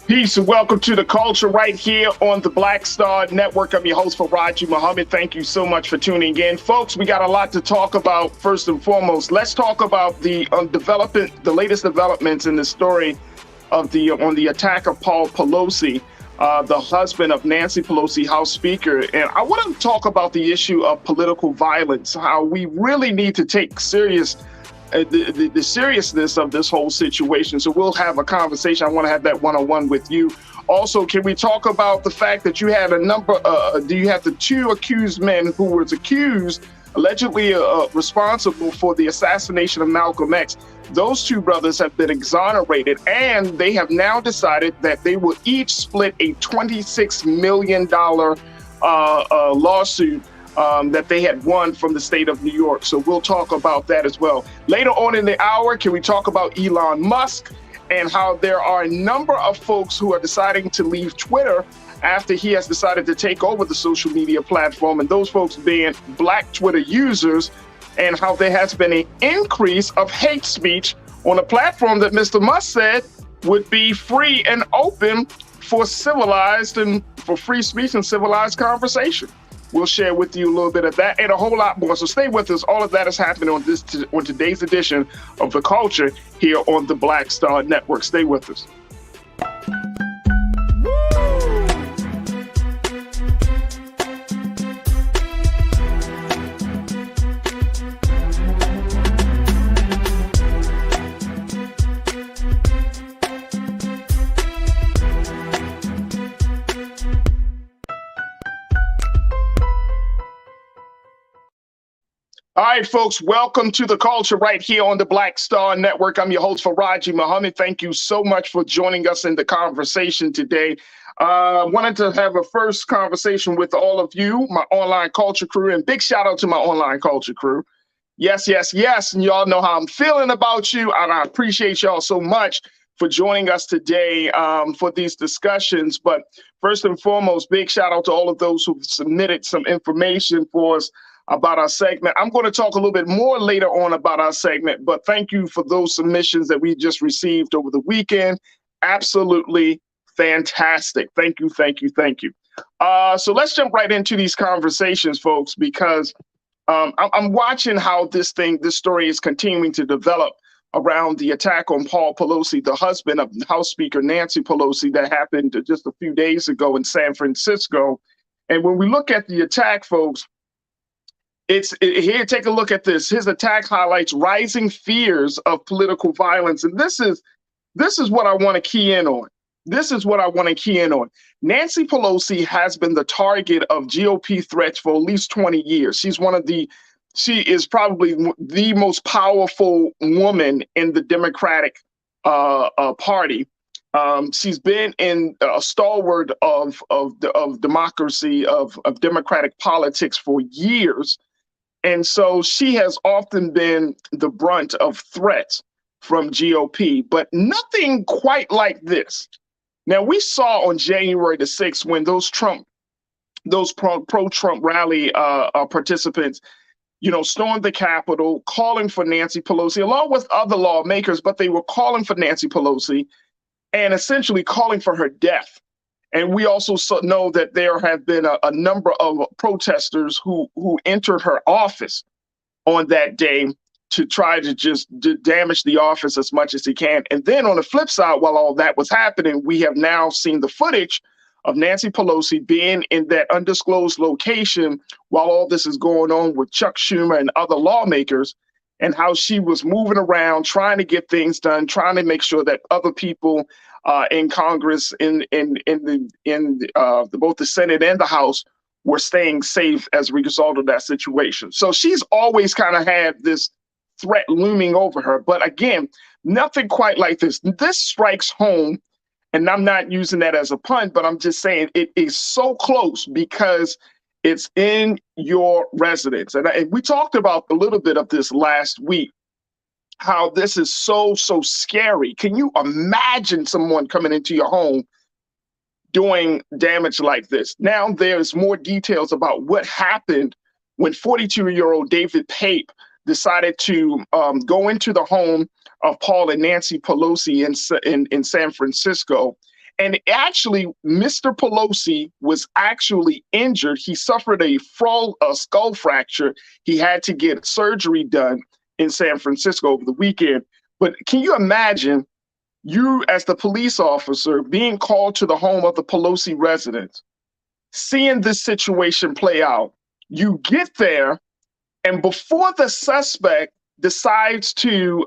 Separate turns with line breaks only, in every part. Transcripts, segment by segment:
Peace and welcome to the culture right here on the Black Star Network. I'm your host, Faraji Muhammad. Thank you so much for tuning in. Folks, we got a lot to talk about. First and foremost, let's talk about the latest developments in the story of on the attack of Paul Pelosi, the husband of Nancy Pelosi, House Speaker. And I want to talk about the issue of political violence, how we really need to take serious the seriousness of this whole situation. So we'll have a conversation. I want to have that one-on-one with you. Also, can we talk about the fact that you had you have the two accused men who was accused, allegedly responsible for the assassination of Malcolm X. Those two brothers have been exonerated, and they have now decided that they will each split a $26 million lawsuit that they had won from the state of New York. So we'll talk about that as well. Later on in the hour, can we talk about Elon Musk and how there are a number of folks who are deciding to leave Twitter after he has decided to take over the social media platform, and those folks being Black Twitter users, and how there has been an increase of hate speech on a platform that Mr. Musk said would be free and open for free speech and civilized conversation. We'll share with you a little bit of that and a whole lot more. So stay with us. All of that is happening on today's edition of The Culture here on the Black Star Network. Stay with us. All right, folks, welcome to The Culture right here on the Black Star Network. I'm your host, Faraji Muhammad. Thank you so much for joining us in the conversation today. Wanted to have a first conversation with all of you, my online culture crew, and big shout out to my online culture crew. Yes, yes, yes, and y'all know how I'm feeling about you, and I appreciate y'all so much for joining us today for these discussions. But first and foremost, big shout out to all of those who've submitted some information for us about our segment. I'm going to talk a little bit more later on about our segment, but thank you for those submissions that we just received over the weekend. Absolutely fantastic. Thank you, thank you, thank you. So let's jump right into these conversations, folks, because I'm watching how this story is continuing to develop around the attack on Paul Pelosi, the husband of House Speaker Nancy Pelosi, that happened just a few days ago in San Francisco. And when we look at the attack, folks, here, take a look at this. His attack highlights rising fears of political violence. And this is what I want to key in on. This is what I want to key in on. Nancy Pelosi has been the target of GOP threats for at least 20 years. She is probably the most powerful woman in the Democratic Party. She's been in a stalwart of democracy, of democratic politics for years. And so she has often been the brunt of threats from GOP, but nothing quite like this. Now, we saw on January the 6th when those pro-Trump rally participants, stormed the Capitol, calling for Nancy Pelosi, along with other lawmakers, but they were calling for Nancy Pelosi and essentially calling for her death. And we also know that there have been a number of protesters who entered her office on that day to try to just damage the office as much as he can. And then on the flip side, while all that was happening, we have now seen the footage of Nancy Pelosi being in that undisclosed location while all this is going on with Chuck Schumer and other lawmakers, and how she was moving around, trying to get things done, trying to make sure that other people in Congress, in both the Senate and the House, were staying safe as a result of that situation. So she's always kind of had this threat looming over her. But again, nothing quite like this. This strikes home, and I'm not using that as a pun, but I'm just saying it is so close because it's in your residence. And we talked about a little bit of this last week, how this is so scary. Can you imagine someone coming into your home doing damage like this? Now there's more details about what happened when 42-year-old David Pape decided to go into the home of Paul and Nancy Pelosi in San Francisco And actually, Mr. Pelosi was actually injured. He suffered a skull fracture. He had to get surgery done in San Francisco over the weekend. But can you imagine you, as the police officer, being called to the home of the Pelosi residence, seeing this situation play out? You get there, and before the suspect decides to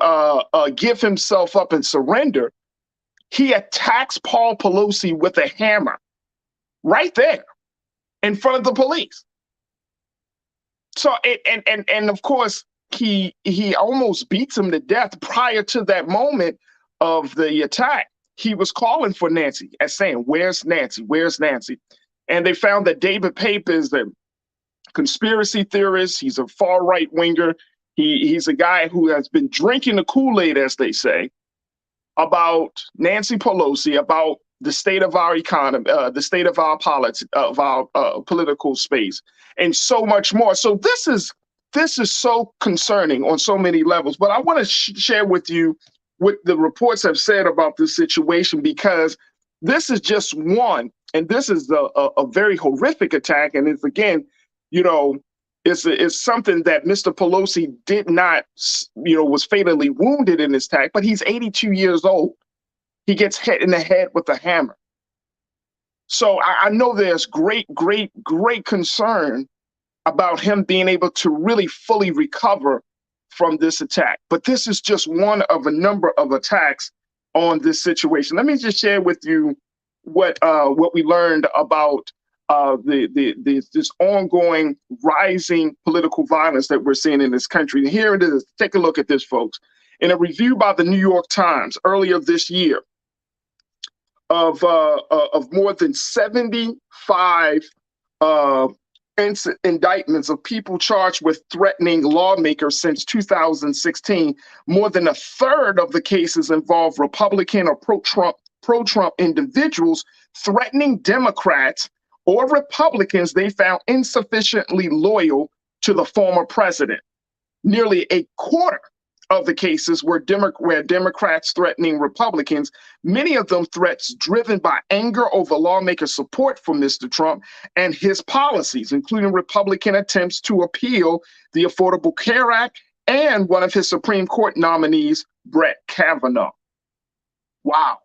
give himself up and surrender, he attacks Paul Pelosi with a hammer right there in front of the police. So and of course he almost beats him to death. Prior to that moment of the attack, he was calling for Nancy and saying, "Where's Nancy? Where's Nancy?" And they found that David Pape is a conspiracy theorist. He's a far right winger. He's a guy who has been drinking the Kool-Aid, as they say, about Nancy Pelosi, about the state of our economy, the state of our politics, of our political space, and so much more. So this is so concerning on so many levels. But I want to share with you what the reports have said about this situation, because this is just one, and this is a very horrific attack, and it's, again, you know, it's something that Mr. Pelosi did not, was fatally wounded in this attack, but he's 82 years old. He gets hit in the head with a hammer. So I know there's great concern about him being able to really fully recover from this attack. But this is just one of a number of attacks on this situation. Let me just share with you what we learned about this ongoing rising political violence that we're seeing in this country. And here it is. Take a look at this, folks. In a review by the New York Times earlier this year of more than 75 indictments of people charged with threatening lawmakers since 2016, more than a third of the cases involve Republican or pro-Trump individuals threatening Democrats or Republicans they found insufficiently loyal to the former president. Nearly a quarter of the cases were Democrats threatening Republicans, many of them threats driven by anger over lawmaker support for Mr. Trump and his policies, including Republican attempts to appeal the Affordable Care Act and one of his Supreme Court nominees, Brett Kavanaugh. Wow.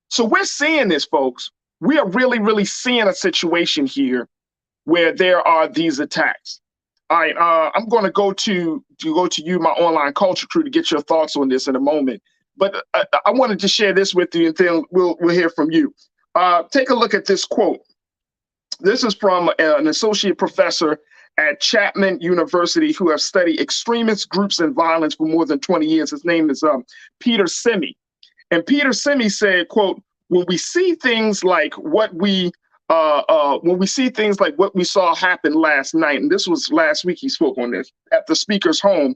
So we're seeing this, folks. We are really seeing a situation here where there are these attacks. All right, I'm going to go to you, my online culture crew, to get your thoughts on this in a moment. But I wanted to share this with you, and then we'll hear from you. Take a look at this quote. This is from an associate professor at Chapman University who has studied extremist groups and violence for more than 20 years. His name is Peter Simi. And Peter Simi said, quote, when we see things like what we saw happen last night, and this was last week he spoke on this, at the speaker's home,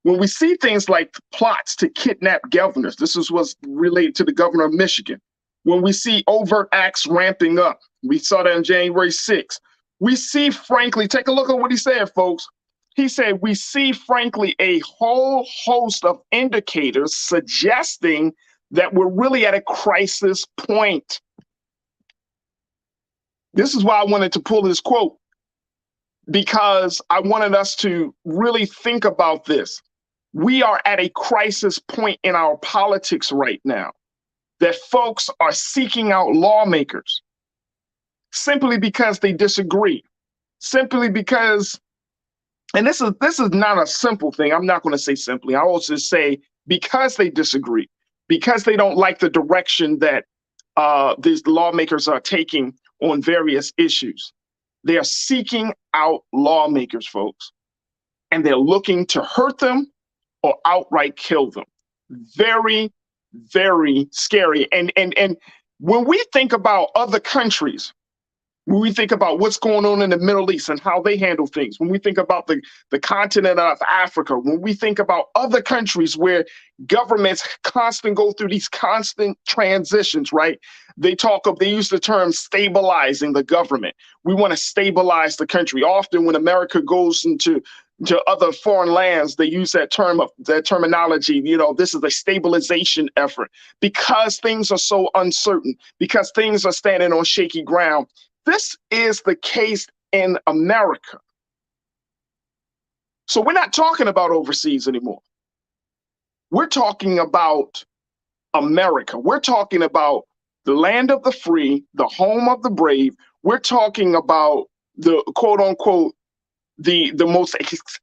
when we see things like plots to kidnap governors, this is what's related to the governor of Michigan, when we see overt acts ramping up, we saw that on January 6th, we see, frankly, take a look at what he said, folks. He said, we see, frankly, a whole host of indicators suggesting that we're really at a crisis point. This is why I wanted to pull this quote, because I wanted us to really think about this. We are at a crisis point in our politics right now, that folks are seeking out lawmakers simply because they disagree, simply because, and this is not a simple thing. I'm not going to say simply. I also say because they disagree, because they don't like the direction that these lawmakers are taking on various issues. They are seeking out lawmakers, folks, and they're looking to hurt them or outright kill them. Very, very scary. And when we think about other countries, when we think about what's going on in the Middle East and how they handle things, when we think about the continent of Africa, when we think about other countries where governments constantly go through these constant transitions, right? They use the term stabilizing the government. We want to stabilize the country. Often when America goes into to other foreign lands, they use that terminology. This is a stabilization effort because things are so uncertain, because things are standing on shaky ground. This is the case in America. So we're not talking about overseas anymore. We're talking about America. We're talking about the land of the free, the home of the brave. We're talking about the quote unquote, the most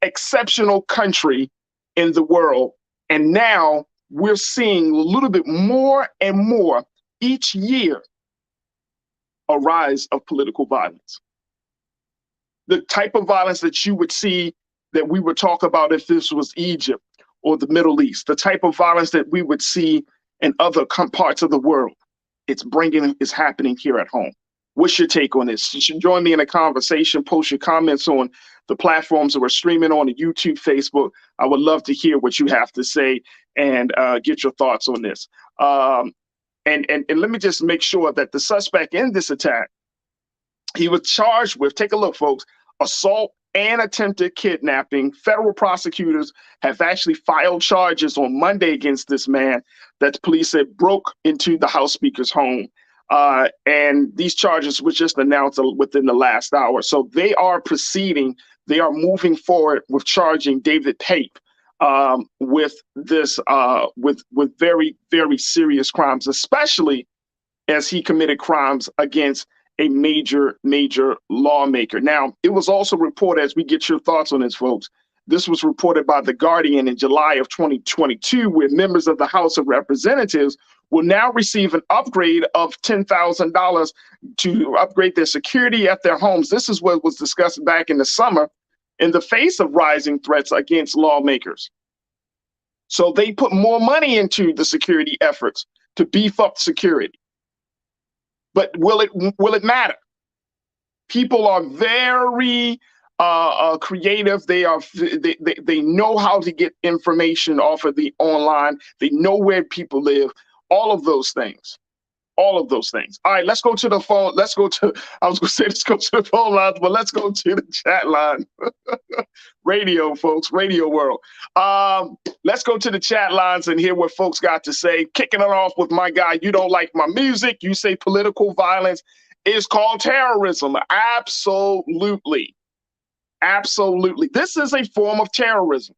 exceptional country in the world. And now we're seeing a little bit more and more each year a rise of political violence. The type of violence that you would see, that we would talk about if this was Egypt or the Middle East, the type of violence that we would see in other parts of the world, it's happening here at home. What's your take on this? You should join me in a conversation. Post your comments on the platforms that we're streaming on, YouTube, Facebook. I would love to hear what you have to say and get your thoughts on this. And let me just make sure that the suspect in this attack, he was charged with, take a look, folks, assault and attempted kidnapping. Federal prosecutors have actually filed charges on Monday against this man that the police said broke into the House Speaker's home. And these charges were just announced within the last hour. So they are proceeding. They are moving forward with charging David Pape with this, with very, very serious crimes, especially as he committed crimes against a major lawmaker. Now, it was also reported, as we get your thoughts on this, folks, this was reported by The Guardian in July of 2022, where members of the House of Representatives will now receive an upgrade of $10,000 to upgrade their security at their homes. This is what was discussed back in the summer in the face of rising threats against lawmakers. So they put more money into the security efforts to beef up security. But will it matter? People are very creative. They know how to get information off of the online. They know where people live. All of those things. All of those things. All right, let's go to the phone. Let's go to the phone lines, but let's go to the chat line. Radio, folks, radio world. Let's go to the chat lines and hear what folks got to say. Kicking it off with my guy, you don't like my music. You say political violence is called terrorism. Absolutely. Absolutely. This is a form of terrorism.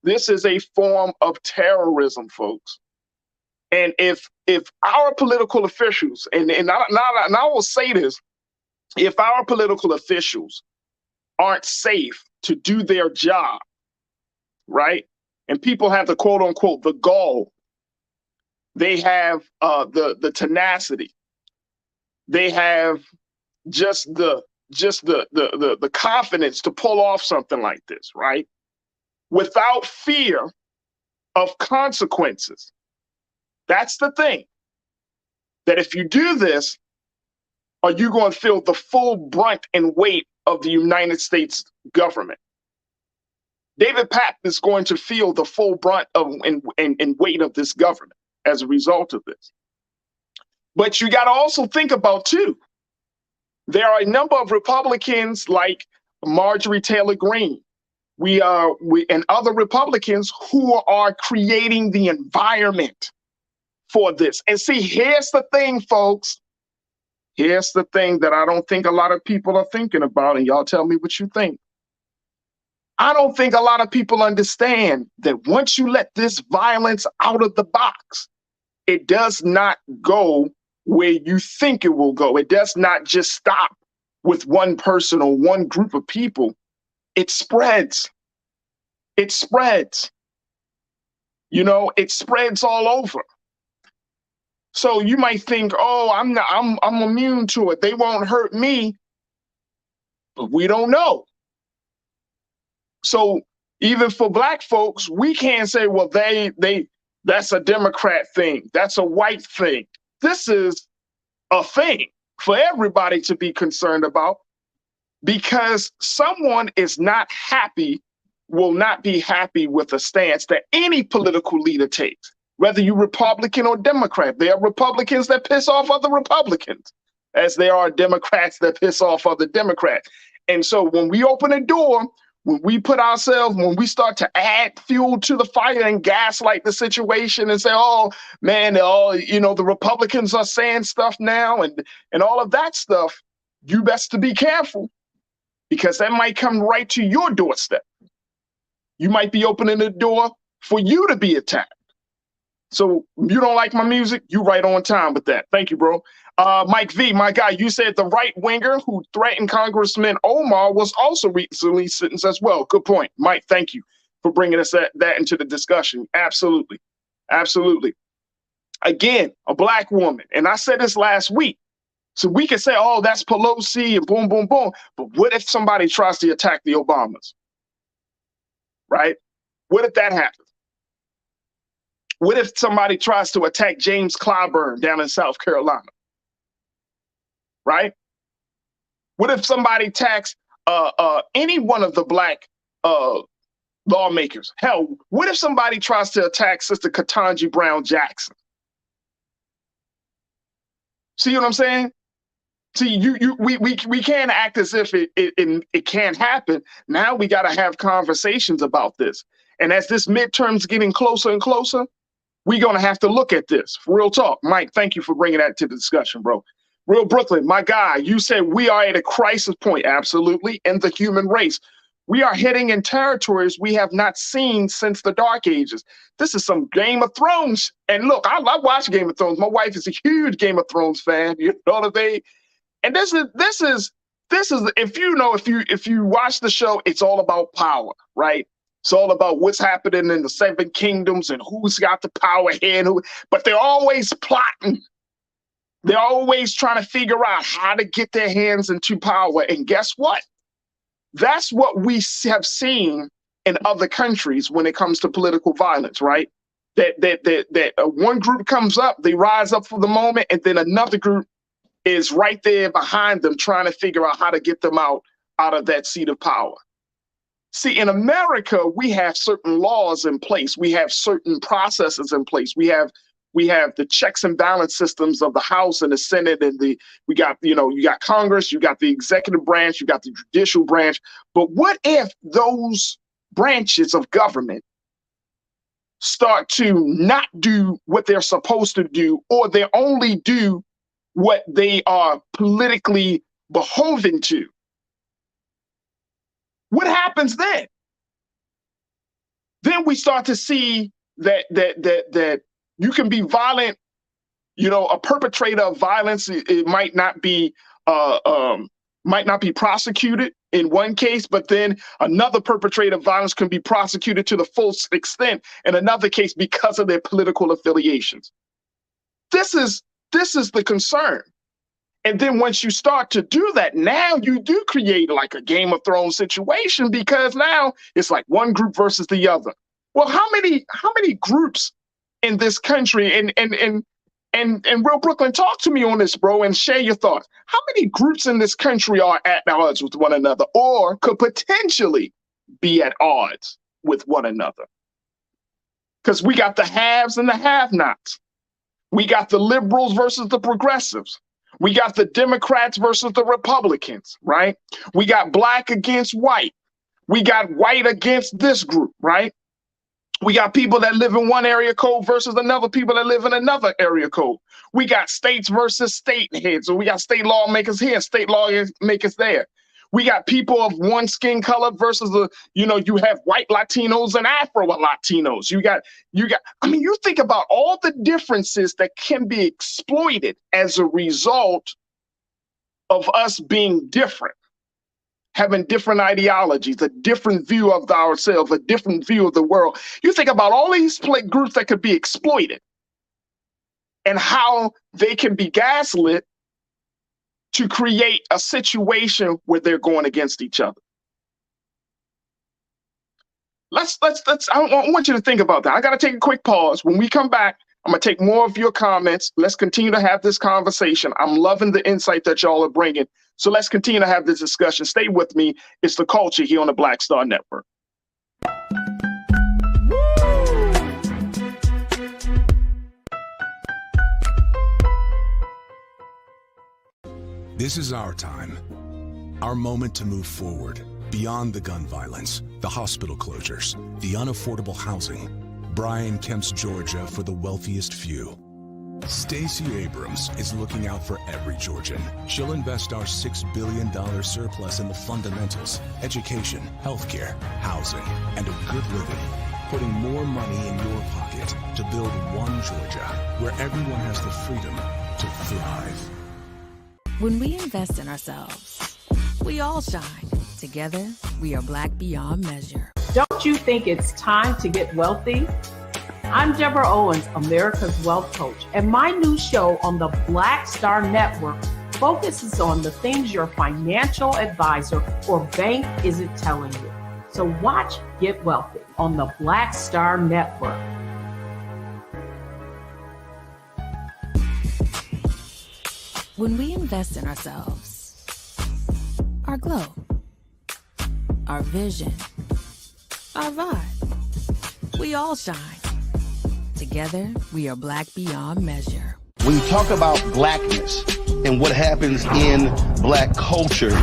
This is a form of terrorism, folks. And if our political officials, and I will say this, if our political officials aren't safe to do their job, right? And people have the quote unquote the gall, they have the tenacity, they have just the confidence to pull off something like this, right? Without fear of consequences. That's the thing. That if you do this, are you going to feel the full brunt and weight of the United States government? David Pape is going to feel the full brunt of and weight of this government as a result of this. But you got to also think about, too, there are a number of Republicans like Marjorie Taylor Greene, and other Republicans who are creating the environment for this. And see, here's the thing, folks. Here's the thing that I don't think a lot of people are thinking about, and y'all tell me what you think. I don't think a lot of people understand that once you let this violence out of the box, it does not go where you think it will go. It does not just stop with one person or one group of people. It spreads. It spreads. You know, it spreads all over. So you might think, oh, I'm immune to it. They won't hurt me. But we don't know. So even for Black folks, we can't say, well, that's a Democrat thing. That's a white thing. This is a thing for everybody to be concerned about, because someone is not happy, will not be happy with a stance that any political leader takes. Whether you're Republican or Democrat, there are Republicans that piss off other Republicans, as there are Democrats that piss off other Democrats. And so when we open a door when we start to add fuel to the fire and gaslight the situation and say, oh man, the Republicans are saying stuff now and all of that stuff, you best to be careful, because that might come right to your doorstep. You might be opening the door for you to be attacked. So you don't like my music, you right on time with that. Thank you, bro. Mike V, my guy, you said the right winger who threatened Congressman Omar was also recently sentenced as well. Good point. Mike, thank you for bringing us that into the discussion. Absolutely. Absolutely. Again, a black woman. And I said this last week. So we can say, oh, that's Pelosi and boom, boom, boom. But what if somebody tries to attack the Obamas? Right? What if that happens? What if somebody tries to attack James Clyburn down in South Carolina? Right? What if somebody attacks any one of the black lawmakers? Hell, what if somebody tries to attack Sister Ketanji Brown Jackson? See what I'm saying? See, we can't act as if it can't happen. Now we got to have conversations about this. And as this midterm's getting closer and closer, we're going to have to look at this. Real talk. Mike, thank you for bringing that to the discussion, bro. Real Brooklyn, my guy, you said we are at a crisis point. Absolutely. In the human race. We are heading in territories we have not seen since the Dark Ages. This is some Game of Thrones. And look, I watch Game of Thrones. My wife is a huge Game of Thrones fan. You know what I mean? And this is if you watch the show, it's all about power, right? It's all about what's happening in the seven kingdoms and who's got the power here and who, but they're always plotting. They're always trying to figure out how to get their hands into power. And guess what? That's what we have seen in other countries when it comes to political violence, right? That one group comes up, they rise up for the moment, and then another group is right there behind them trying to figure out how to get them out of that seat of power. See, in America, we have certain laws in place. We have certain processes in place. We have the checks and balance systems of the House and the Senate, and you got Congress, you got the executive branch, you got the judicial branch. But what if those branches of government start to not do what they're supposed to do, or they only do what they are politically beholden to? What happens then? Then we start to see that you can be violent, a perpetrator of violence. It might not be prosecuted in one case, but then another perpetrator of violence can be prosecuted to the full extent in another case because of their political affiliations. This is the concern. And then once you start to do that, now you do create like a Game of Thrones situation, because now it's like one group versus the other. Well, how many groups in this country, and Real Brooklyn, talk to me on this, bro, and share your thoughts. How many groups in this country are at odds with one another, or could potentially be at odds with one another? Because we got the haves and the have-nots. We got the liberals versus the progressives. We got the Democrats versus the Republicans, right? We got black against white. We got white against this group, right? We got people that live in one area code versus another people that live in another area code. We got states versus state heads. So we got state lawmakers here, state lawmakers there. We got people of one skin color versus you have white Latinos and Afro Latinos. You think about all the differences that can be exploited as a result of us being different, having different ideologies, a different view of ourselves, a different view of the world. You think about all these groups that could be exploited and how they can be gaslit to create a situation where they're going against each other. I want you to think about that. I got to take a quick pause. When we come back, I'm going to take more of your comments. Let's continue to have this conversation. I'm loving the insight that y'all are bringing. So let's continue to have this discussion. Stay with me. It's The Culture here on the Black Star Network.
This is our time, our moment to move forward, Beyond the gun violence, the hospital closures, the unaffordable housing, Brian Kemp's Georgia for the wealthiest few. Stacey Abrams is looking out for every Georgian. She'll invest our $6 billion surplus in the fundamentals, education, healthcare, housing, and a good living, putting more money in your pocket to build one Georgia where everyone has the freedom to thrive.
When we invest in ourselves, we all shine. Together, we are Black beyond measure.
Don't you think it's time to get wealthy? I'm Deborah Owens, America's Wealth Coach, and my new show on the Black Star Network focuses on the things your financial advisor or bank isn't telling you. So watch Get Wealthy on the Black Star Network.
When we invest in ourselves, our glow, our vision, our vibe, we all shine. Together, we are Black beyond measure.
When you talk about blackness and what happens in Black culture,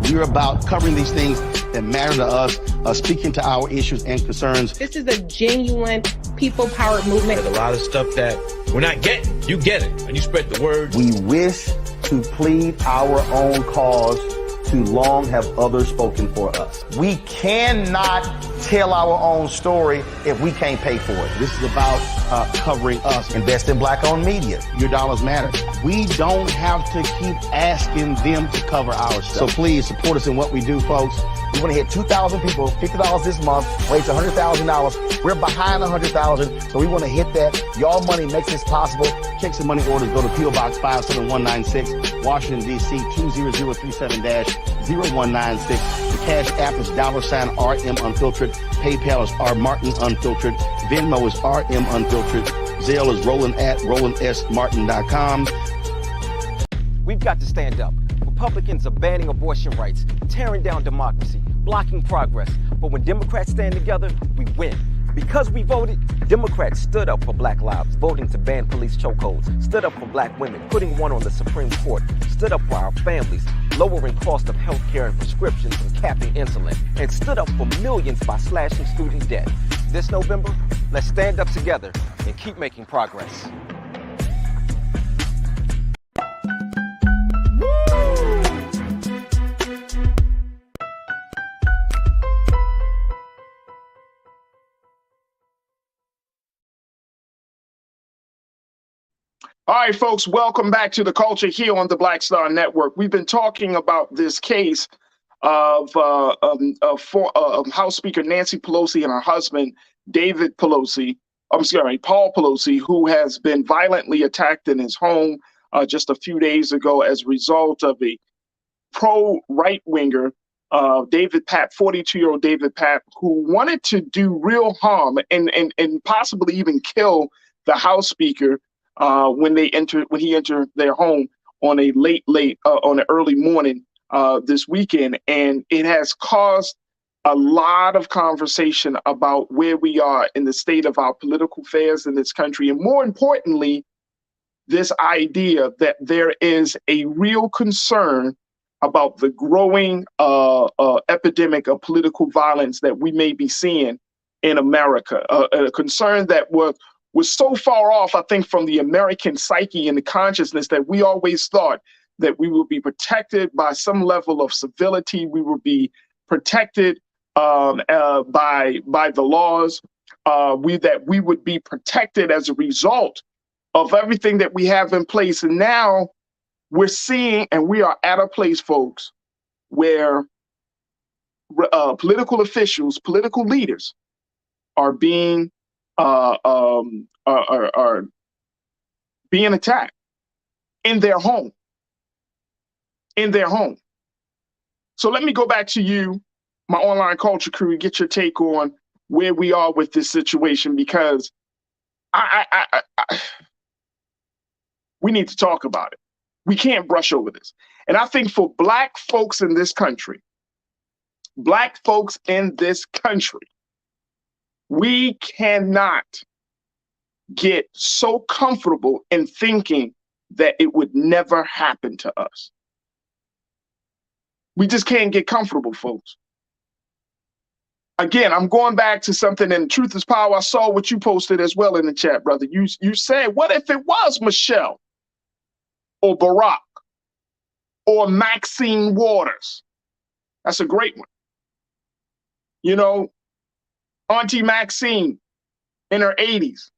we're about covering these things that matter to us, speaking to our issues and concerns.
This is a genuine people-powered movement.
There's a lot of stuff that we're not getting. You get it, and you spread the word.
We wish to plead our own cause. Too long have others spoken for us. We cannot tell our own story if we can't pay for it. This is about covering us. Invest in Black-owned media. Your dollars matter. We don't have to keep asking them to cover our stuff. So please support us in what we do, folks. We want to hit 2,000 people, $50 this month, raise $100,000. We're behind 100,000, so we want to hit that. Y'all money makes this possible. Check some money orders. Go to P.O. Box 57196, Washington, D.C. 20037-0196. The Cash App is $RM Unfiltered. PayPal is R Martin Unfiltered. Venmo is RM Unfiltered. Zelle is RolandSMartin.com.
We've got to stand up. Republicans are banning abortion rights, tearing down democracy, blocking progress. But when Democrats stand together, we win. Because we voted, Democrats stood up for Black lives, voting to ban police chokeholds, stood up for Black women, putting one on the Supreme Court, stood up for our families, lowering cost of health care and prescriptions and capping insulin, and stood up for millions by slashing student debt. This November, let's stand up together and keep making progress.
All right, folks, welcome back to The Culture here on the Black Star Network. We've been talking about this case of House Speaker Nancy Pelosi and her husband, Paul Pelosi, who has been violently attacked in his home just a few days ago as a result of a pro-right-winger, 42-year-old David Papp, who wanted to do real harm and possibly even kill the House Speaker when he entered their home on a on an early morning this weekend. And it has caused a lot of conversation about where we are in the state of our political affairs in this country. And more importantly, this idea that there is a real concern about the growing epidemic of political violence that we may be seeing in America, a concern that was so far off, I think, from the American psyche and the consciousness that we always thought that we would be protected by some level of civility. We would be protected by the laws. That we would be protected as a result of everything that we have in place. And now we're seeing, and we are at a place, folks, where political officials, political leaders are being are being attacked in their home. So let me go back to you, my online culture crew, and get your take on where we are with this situation, because we need to talk about it. We can't brush over this. And I think for Black folks in this country, we cannot get so comfortable in thinking that it would never happen to us. We just can't get comfortable, folks. again, I'm going back to something in Truth is Power. I saw what you posted as well in the chat, brother. You said, what if it was Michelle or Barack or Maxine Waters? That's a great one. You know, Auntie Maxine in her 80s,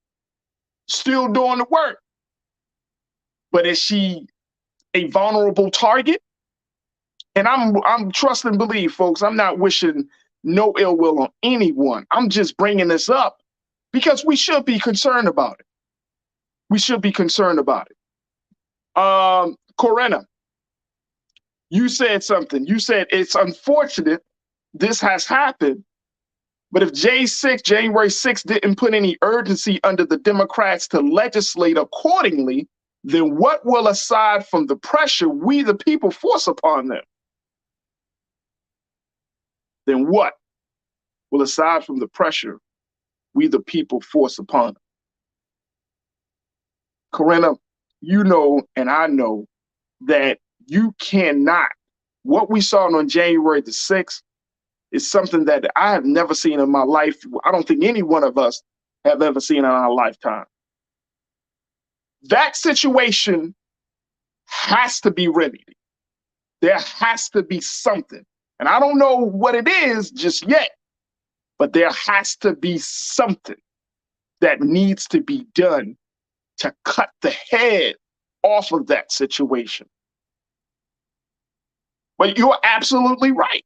still doing the work. But is she a vulnerable target? And I'm trust and believe, folks. I'm not wishing no ill will on anyone. I'm just bringing this up because we should be concerned about it. We should be concerned about it. Corinna, you said something. You said it's unfortunate this has happened, but if January 6th didn't put any urgency under the Democrats to legislate accordingly, then what will, aside from the pressure we the people force upon them? Then what will, aside from the pressure we the people force upon them? Corinna, you know, and I know that you cannot, what we saw on January the 6th is something that I have never seen in my life. I don't think any one of us have ever seen in our lifetime. That situation has to be remedied. There has to be something. And I don't know what it is just yet, but there has to be something that needs to be done to cut the head off of that situation. But you're absolutely right.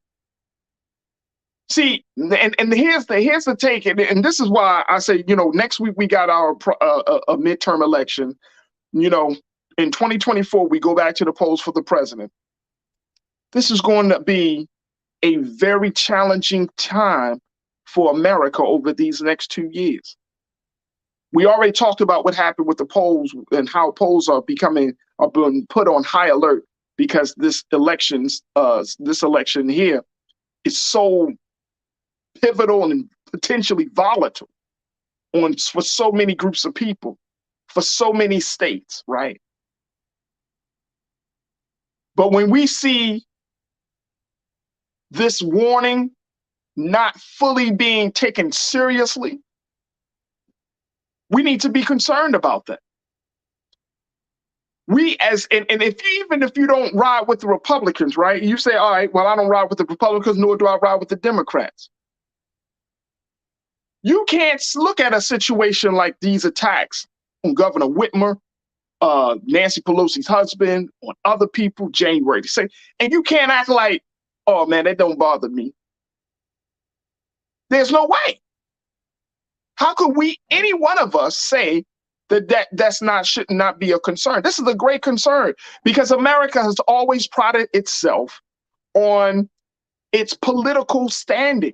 See, and here's the take, and this is why I say, you know, next week we got our a midterm election. You know, in 2024 we go back to the polls for the president. This is going to be a very challenging time for America over these next 2 years. We already talked about what happened with the polls and how polls are being put on high alert because this election here is so pivotal and potentially volatile for so many groups of people, for so many states, right? But when we see this warning not fully being taken seriously, we need to be concerned about that. We even if you don't ride with the Republicans, right? You say, all right, well, I don't ride with the Republicans, nor do I ride with the Democrats. You can't look at a situation like these attacks on Governor Whitmer, Nancy Pelosi's husband, on other people, January 6th, and you can't act like, oh man, that don't bother me. There's no way. How could any one of us say that should not be a concern? This is a great concern because America has always prided itself on its political standing.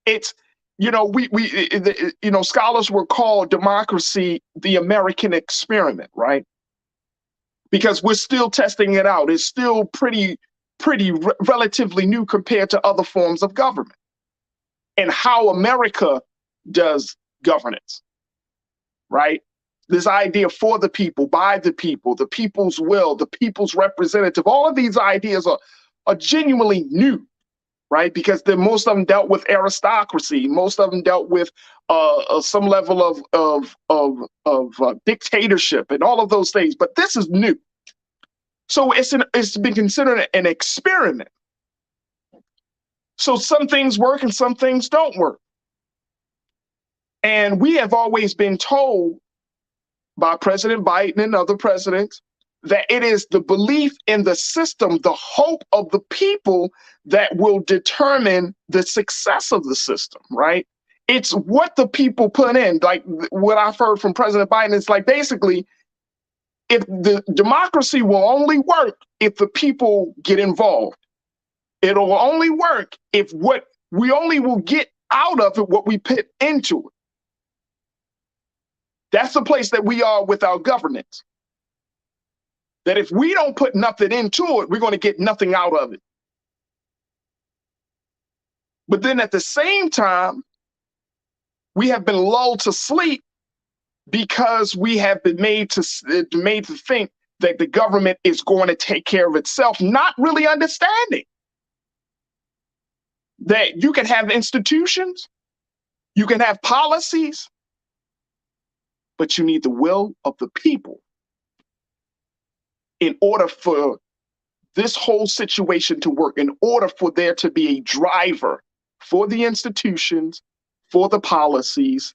It's, you know, scholars were called democracy the American experiment, right? Because we're still testing it out. It's still pretty relatively new compared to other forms of government and how America does governance, right? This idea for the people, by the people, the people's will, the people's representative, all of these ideas are genuinely new, right? Because most of them dealt with aristocracy. Most of them dealt with some level of dictatorship and all of those things. But this is new. So it's been considered an experiment. So some things work and some things don't work. And we have always been told by President Biden and other presidents that it is the belief in the system, the hope of the people that will determine the success of the system, right? It's what the people put in. Like what I've heard from President Biden, it's like basically, if the democracy will only work if the people get involved. It'll only work if we only will get out of it what we put into it. That's the place that we are with our governance. That if we don't put nothing into it, we're going to get nothing out of it. But then at the same time, we have been lulled to sleep because we have been made to think that the government is going to take care of itself, not really understanding that you can have institutions, you can have policies, but you need the will of the people in order for this whole situation to work, in order for there to be a driver for the institutions, for the policies,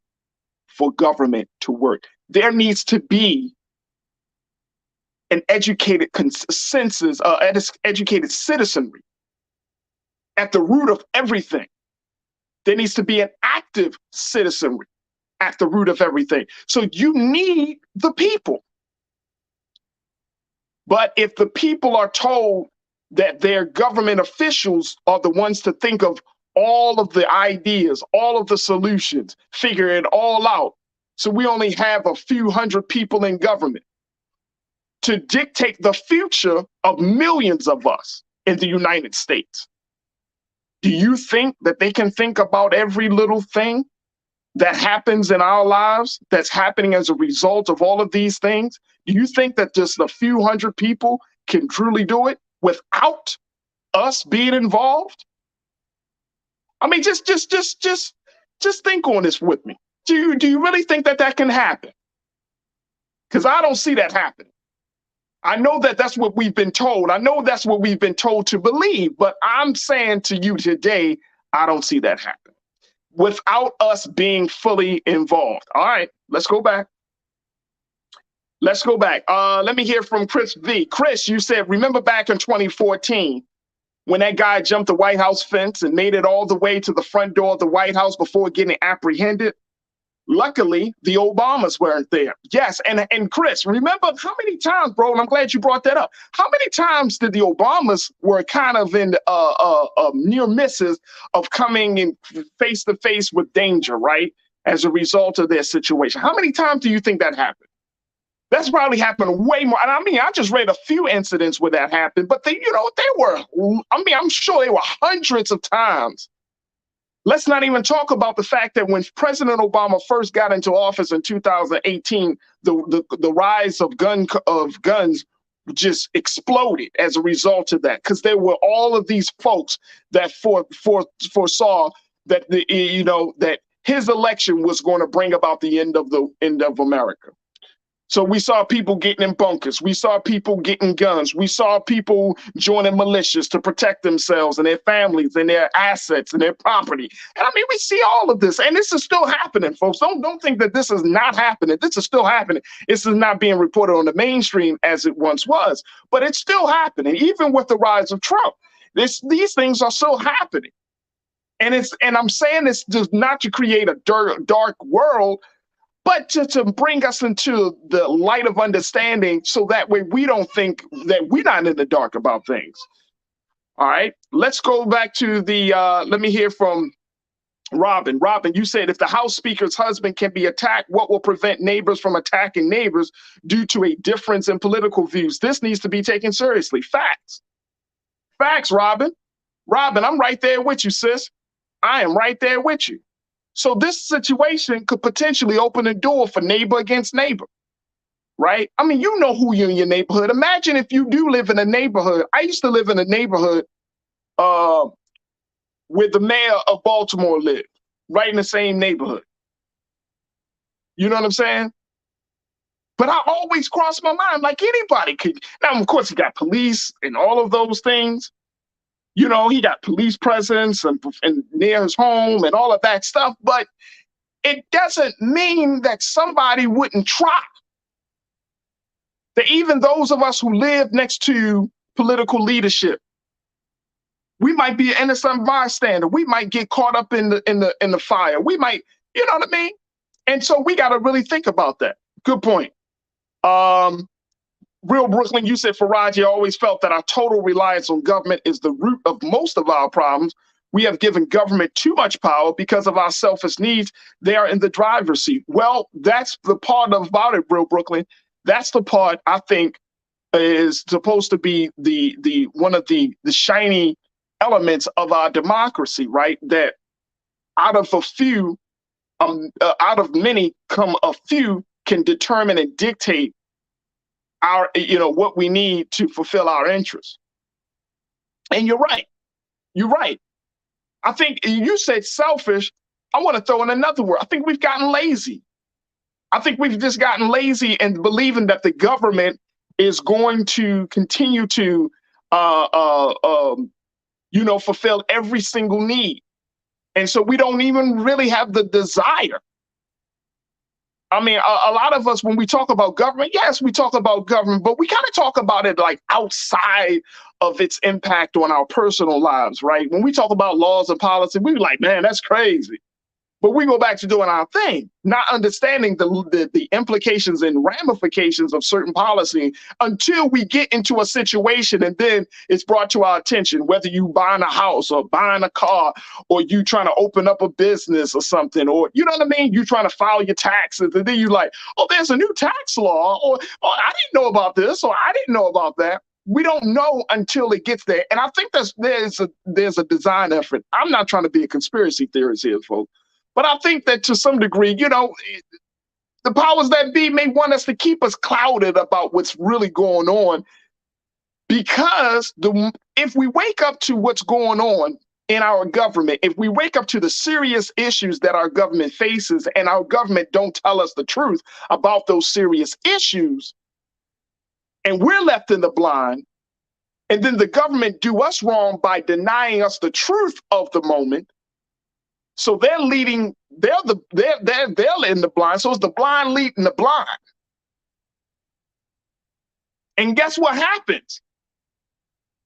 for government to work. There needs to be an educated consensus, educated citizenry at the root of everything. There needs to be an active citizenry at the root of everything. So you need the people. But if the people are told that their government officials are the ones to think of all of the ideas, all of the solutions, figure it all out, so we only have a few hundred people in government to dictate the future of millions of us in the United States, do you think that they can think about every little thing that happens in our lives that's happening as a result of all of these things? Do you think that just a few hundred people can truly do it without us being involved? I mean, just think on this with me. Do you really think that that can happen? Because I don't see that happening. I know that that's what we've been told. I know that's what we've been told to believe, but I'm saying to you today, I don't see that happen without us being fully involved. All right, let's go back. Let's go back. Let me hear from Chris V. Chris, you said, remember back in 2014 when that guy jumped the White House fence and made it all the way to the front door of the White House before getting apprehended? Luckily, the Obamas weren't there. Yes, and Chris, remember how many times, bro, and I'm glad you brought that up. How many times did the Obamas were kind of in near misses of coming in face to face with danger, right? As a result of their situation. How many times do you think that happened? That's probably happened way more. And I mean, I just read a few incidents where that happened, but they were, I mean, I'm sure they were hundreds of times. Let's not even talk about the fact that when President Obama first got into office in 2018, the rise of guns just exploded as a result of that, because there were all of these folks that foresaw that that his election was going to bring about the end of America. So we saw people getting in bunkers. We saw people getting guns. We saw people joining militias to protect themselves and their families and their assets and their property. And I mean, we see all of this, and this is still happening, folks. Don't think that this is not happening. This is still happening. This is not being reported on the mainstream as it once was, but it's still happening, even with the rise of Trump. These things are still happening. And I'm saying this just not to create a dark world, but to bring us into the light of understanding, so that way we don't think that we're not in the dark about things. All right, let's go back to let me hear from Robin. Robin, you said, if the House Speaker's husband can be attacked, what will prevent neighbors from attacking neighbors due to a difference in political views? This needs to be taken seriously. Facts. Facts, Robin. Robin, I'm right there with you, sis. I am right there with you. So this situation could potentially open a door for neighbor against neighbor, right? I mean, you know who you're in your neighborhood. Imagine if you do live in a neighborhood. I used to live in a neighborhood where the mayor of Baltimore lived, right in the same neighborhood. You know what I'm saying? But I always crossed my mind, like anybody could. Now, of course, you got police and all of those things. You know, he got police presence and near his home and all of that stuff, but it doesn't mean that somebody wouldn't try. That even those of us who live next to political leadership, we might be an innocent bystander. We might get caught up in the fire. We might, you know what I mean? And so we got to really think about that. Good point. Real Brooklyn, you said, Faraji, I always felt that our total reliance on government is the root of most of our problems. We have given government too much power because of our selfish needs. They are in the driver's seat. Well, that's the part about it, Real Brooklyn. That's the part I think is supposed to be the one of the shiny elements of our democracy, right? That out of a few, out of many, come a few can determine and dictate our, what we need to fulfill our interests. And you're right. You're right. I think you said selfish. I want to throw in another word. I think we've gotten lazy. I think we've just gotten lazy and believing that the government is going to continue to, fulfill every single need. And so we don't even really have the desire. I mean, a lot of us, when we talk about government, yes, we talk about government, but we kind of talk about it like outside of its impact on our personal lives, right? When we talk about laws and policy, we're like, man, that's crazy. But we go back to doing our thing, not understanding the implications and ramifications of certain policy until we get into a situation and then it's brought to our attention, whether you buying a house or buying a car or you trying to open up a business or something, or you know what I mean? You trying to file your taxes and then you like, oh, there's a new tax law, or oh, I didn't know about this, or I didn't know about that. We don't know until it gets there. And I think there's a design effort. I'm not trying to be a conspiracy theorist here, folks. But I think that to some degree, the powers that be may want us to keep us clouded about what's really going on, because if we wake up to what's going on in our government, if we wake up to the serious issues that our government faces and our government don't tell us the truth about those serious issues, and we're left in the blind, and then the government do us wrong by denying us the truth of the moment. So they're in the blind. So it's the blind leading the blind. And guess what happens?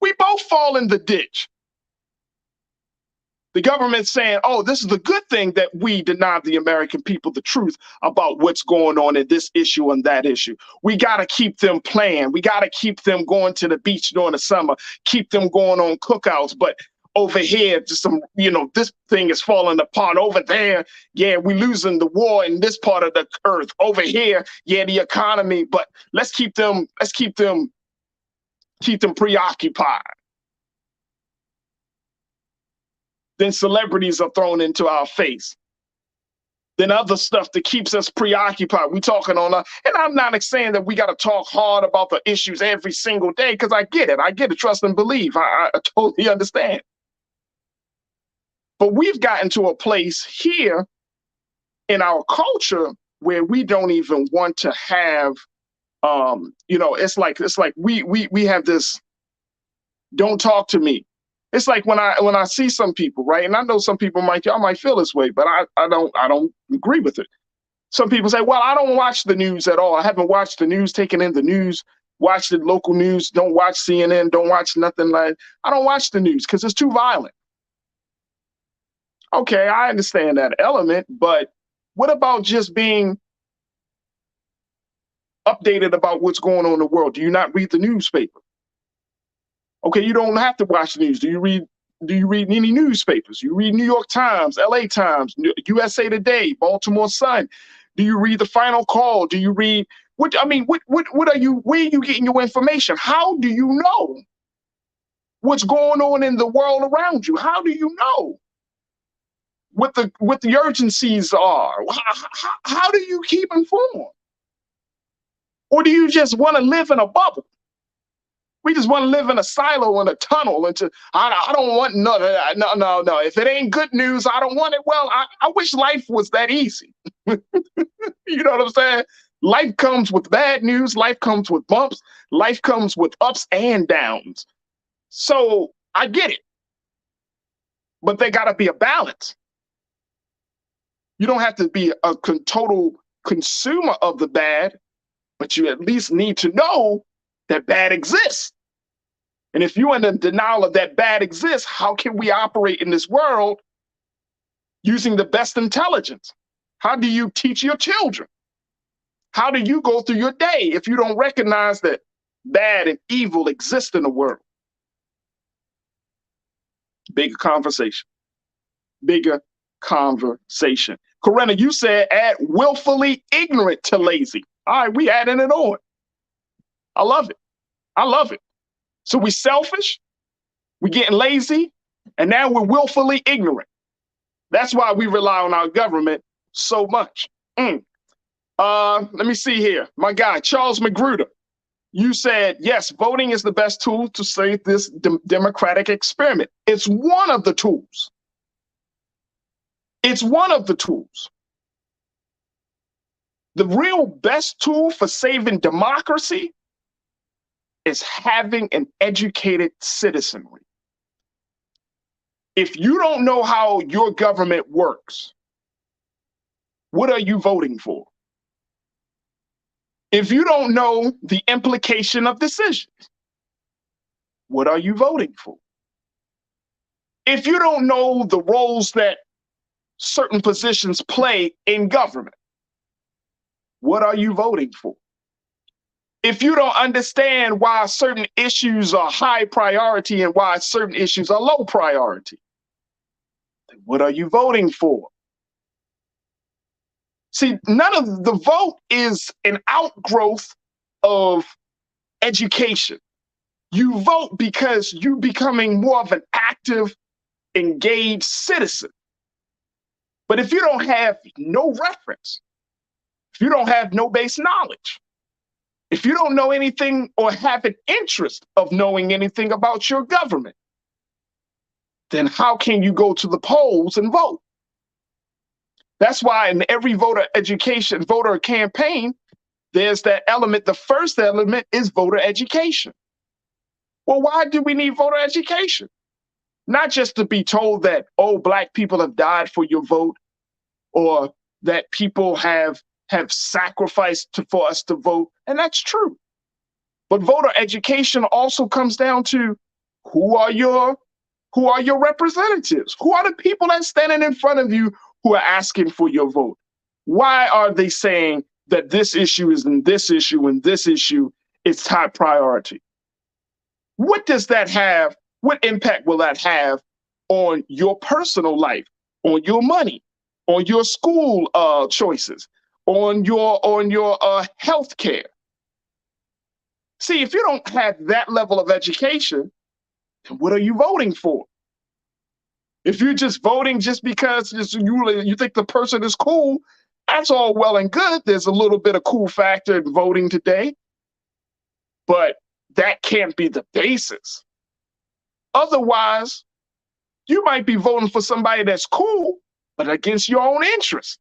We both fall in the ditch. The government's saying, oh, this is the good thing that we deny the American people the truth about what's going on in this issue and that issue. We got to keep them playing. We got to keep them going to the beach during the summer, keep them going on cookouts. But over here, just this thing is falling apart. Over there, yeah, we're losing the war in this part of the earth. Over here, yeah, the economy, but let's keep them preoccupied. Then celebrities are thrown into our face. Then other stuff that keeps us preoccupied. We talking on and I'm not saying that we got to talk hard about the issues every single day, because I get it. Trust and believe. I totally understand. But we've gotten to a place here in our culture where we don't even want to have, it's like we have this, don't talk to me. It's like when I see some people, right? And I know some people might feel this way, but I don't agree with it. Some people say, well, I don't watch the news at all. I haven't watched the news, taken in the news, watched the local news, don't watch CNN, don't watch nothing like, I don't watch the news because it's too violent. Okay, I understand that element, but what about just being updated about what's going on in the world? Do you not read the newspaper? Okay, you don't have to watch the news. Do you read any newspapers? You read New York Times, LA Times, USA Today, Baltimore Sun. Do you read the Final Call? Do you read what are you, where are you getting your information? How do you know what's going on in the world around you? How do you know what the urgencies are? How do you keep informed? Or do you just want to live in a bubble? We just want to live in a silo, in a tunnel. I don't want no. If it ain't good news, I don't want it. Well, I wish life was that easy. You know what I'm saying? Life comes with bad news. Life comes with bumps. Life comes with ups and downs. So I get it. But there got to be a balance. You don't have to be a total consumer of the bad, but you at least need to know that bad exists. And if you're in the denial of that bad exists, how can we operate in this world using the best intelligence? How do you teach your children? How do you go through your day if you don't recognize that bad and evil exist in the world? Bigger conversation. Bigger conversation. Corinna, you said add willfully ignorant to lazy. All right, we adding it on. I love it. I love it. So we selfish, we getting lazy, and now we're willfully ignorant. That's why we rely on our government so much. Let me see here. My guy, Charles Magruder, you said, yes, voting is the best tool to save this democratic experiment. It's one of the tools. It's one of the tools. The real best tool for saving democracy is having an educated citizenry. If you don't know how your government works, what are you voting for? If you don't know the implication of decisions, what are you voting for? If you don't know the roles that certain positions play in government, what are you voting for? If you don't understand why certain issues are high priority and why certain issues are low priority, then what are you voting for? See, none of the vote is an outgrowth of education. You vote because you're becoming more of an active, engaged citizen. But if you don't have no reference, if you don't have no base knowledge, if you don't know anything or have an interest of knowing anything about your government, then how can you go to the polls and vote? That's why in every voter campaign, there's that element. The first element is voter education. Well, why do we need voter education? Not just to be told that, oh, Black people have died for your vote, or that people have sacrificed for us to vote, and that's true. But voter education also comes down to who are your representatives? Who are the people that's standing in front of you who are asking for your vote? Why are they saying that this issue is in this issue and this issue is top priority? What does that have? What impact will that have on your personal life, on your money, on your school choices, on your health care? See, if you don't have that level of education, then what are you voting for? If you're just voting just because you think the person is cool, that's all well and good. There's a little bit of cool factor in voting today, but that can't be the basis. Otherwise, you might be voting for somebody that's cool, but against your own interests.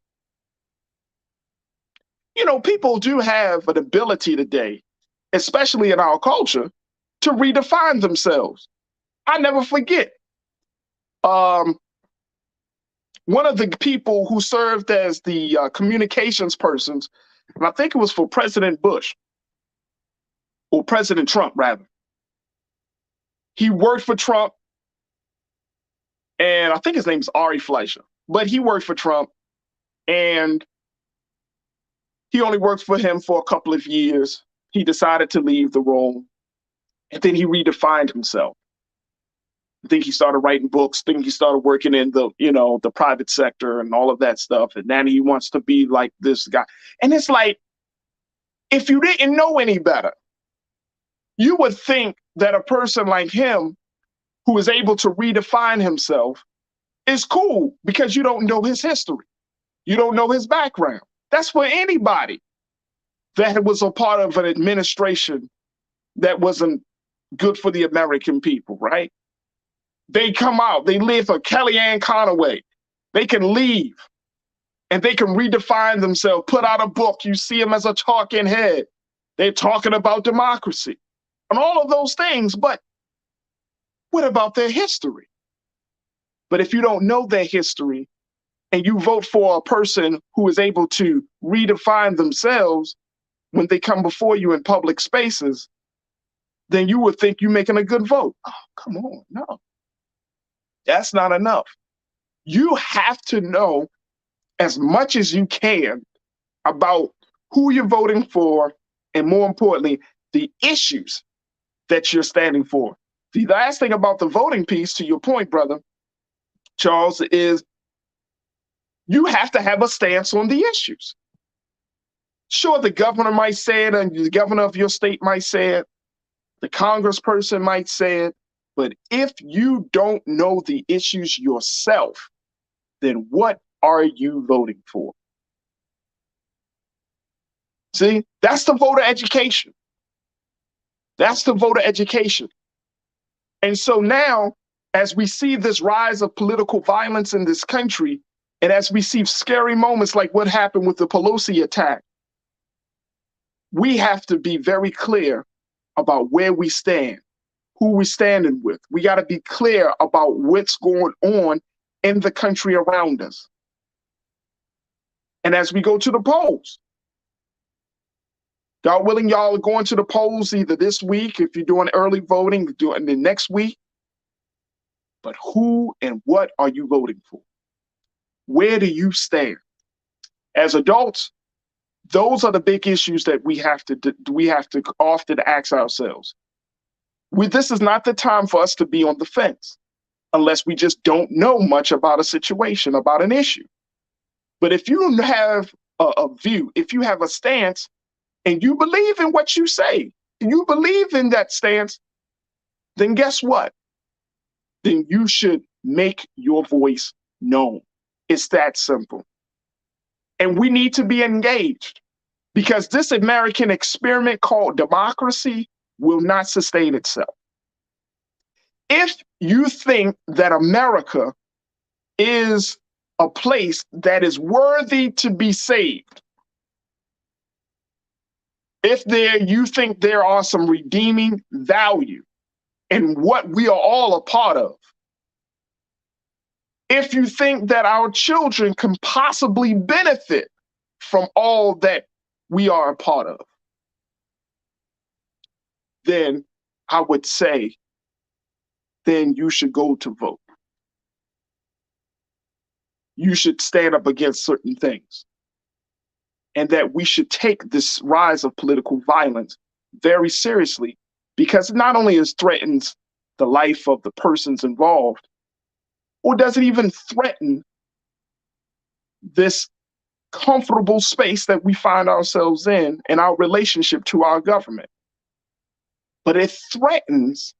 You know, people do have an ability today, especially in our culture, to redefine themselves. I never forget. One of the people who served as the communications persons, and I think it was for President Bush, or President Trump, rather. He worked for Trump, and I think his name is Ari Fleischer, but he worked for Trump, and he only worked for him for a couple of years. He decided to leave the role, and then he redefined himself. I think he started writing books. I think he started working in the private sector and all of that stuff. And now he wants to be like this guy. And it's like, if you didn't know any better, you would think that a person like him, who is able to redefine himself, is cool because you don't know his history. You don't know his background. That's for anybody that was a part of an administration that wasn't good for the American people, right? They come out, they live for Kellyanne Conway. They can leave and they can redefine themselves, put out a book. You see them as a talking head. They're talking about democracy and all of those things. But what about their history? But if you don't know their history and you vote for a person who is able to redefine themselves when they come before you in public spaces, then you would think you're making a good vote. Oh, come on, no. That's not enough. You have to know as much as you can about who you're voting for, and more importantly, the issues that you're standing for. The last thing about the voting piece, to your point, brother Charles, is you have to have a stance on the issues. Sure, the governor might say it, and the governor of your state might say it, the congressperson might say it, but if you don't know the issues yourself, then what are you voting for? See, that's the voter education. That's the voter education. And so now, as we see this rise of political violence in this country, And as we see scary moments like what happened with the Pelosi attack, we have to be very clear about where we stand, who we're standing with. We got to be clear about what's going on in the country around us. And as we go to the polls, God willing, y'all are going to the polls either this week, if you're doing early voting, doing the next week. But who and what are you voting for? Where do you stand? As adults, those are the big issues that we have to often ask ourselves. This is not the time for us to be on the fence unless we just don't know much about a situation, about an issue. But if you have a view, if you have a stance, and you believe in what you say, and you believe in that stance, then guess what? Then you should make your voice known. It's that simple. And we need to be engaged, because this American experiment called democracy will not sustain itself. If you think that America is a place that is worthy to be saved, if you think there are some redeeming value in what we are all a part of, if you think that our children can possibly benefit from all that we are a part of, then I would say, then you should go to vote. You should stand up against certain things. And that we should take this rise of political violence very seriously, because it not only threatens the life of the persons involved, or does it even threaten this comfortable space that we find ourselves in our relationship to our government, but it threatens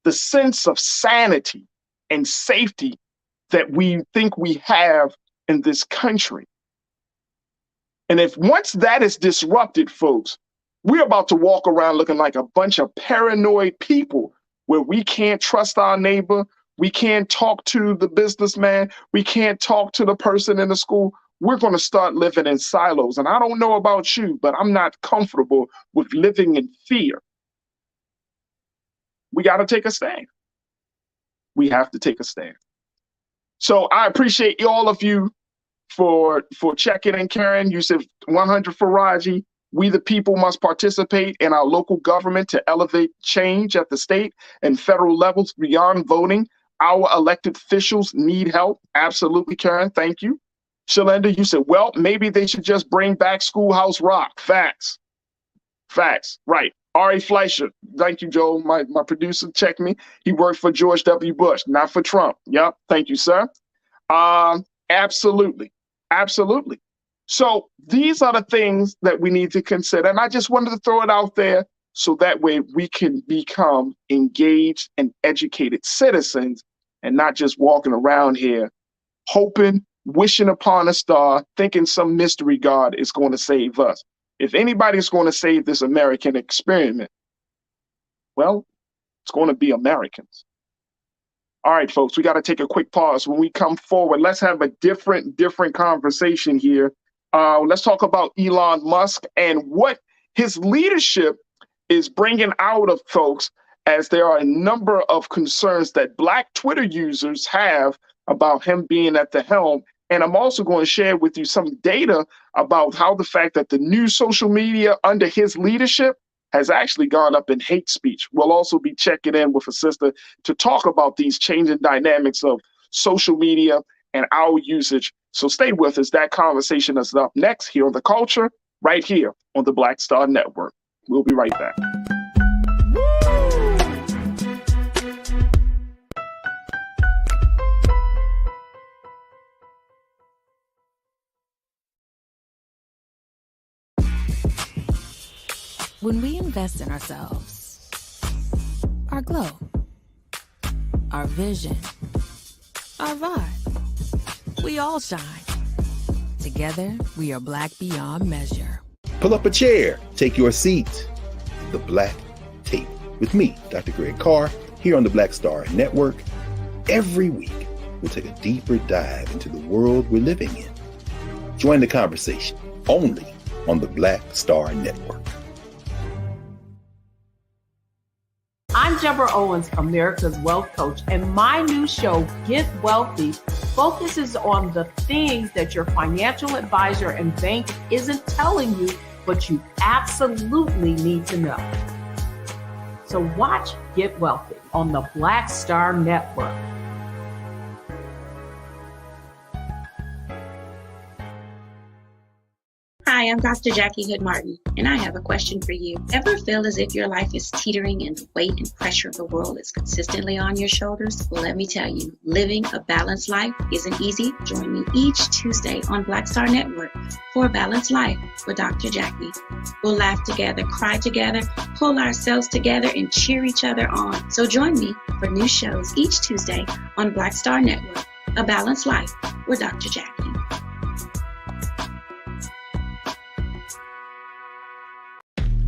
the sense of sanity and safety that we think we have in this country. And if once that is disrupted, folks, we're about to walk around looking like a bunch of paranoid people, where we can't trust our neighbor, we can't talk to the businessman, we can't talk to the person in the school. We're going to start living in silos. And I don't know about you, but I'm not comfortable with living in fear. We got to take a stand. We have to take a stand. So I appreciate all of you for checking in, Karen. You said 100 for Raji. We the people must participate in our local government to elevate change at the state and federal levels beyond voting. Our elected officials need help. Absolutely, Karen. Thank you. Shalinda, you said, well, maybe they should just bring back Schoolhouse Rock. Facts. Facts. Right. R.A. Fleischer. Thank you, Joel. My producer checked me. He worked for George W. Bush, not for Trump. Yep. Thank you, sir. Absolutely. Absolutely. So these are the things that we need to consider. And I just wanted to throw it out there so that way we can become engaged and educated citizens and not just walking around here hoping, wishing upon a star, thinking some mystery God is going to save us. If anybody's going to save this American experiment, well, it's going to be Americans. All right, folks, we got to take a quick pause. When we come forward, let's have a different conversation here. Let's talk about Elon Musk and what his leadership is bringing out of folks, as there are a number of concerns that Black Twitter users have about him being at the helm. And I'm also going to share with you some data about how the fact that the new social media under his leadership has actually gone up in hate speech. We'll also be checking in with a sister to talk about these changing dynamics of social media and our usage. So stay with us. That conversation is up next here on The Culture, right here on the Black Star Network. We'll be right back.
When we invest in ourselves, our glow, our vision, our vibe, we all shine. Together, we are Black beyond measure.
Pull up a chair, take your seat. The Black Tape with me, Dr. Greg Carr, here on the Black Star Network. Every week, we'll take a deeper dive into the world we're living in. Join the conversation only on the Black Star Network.
I'm Deborah Owens, America's Wealth Coach, and my new show, Get Wealthy, focuses on the things that your financial advisor and bank isn't telling you, but you absolutely need to know. So watch Get Wealthy on the Black Star Network.
Hi, I'm Dr. Jackie Hood Martin, and I have a question for you. Ever feel as if your life is teetering and the weight and pressure of the world is consistently on your shoulders? Well, let me tell you, living a balanced life isn't easy. Join me each Tuesday on Black Star Network for a Balanced Life with Dr. Jackie. We'll laugh together, cry together, pull ourselves together, and cheer each other on. So join me for new shows each Tuesday on Black Star Network, A Balanced Life with Dr. Jackie.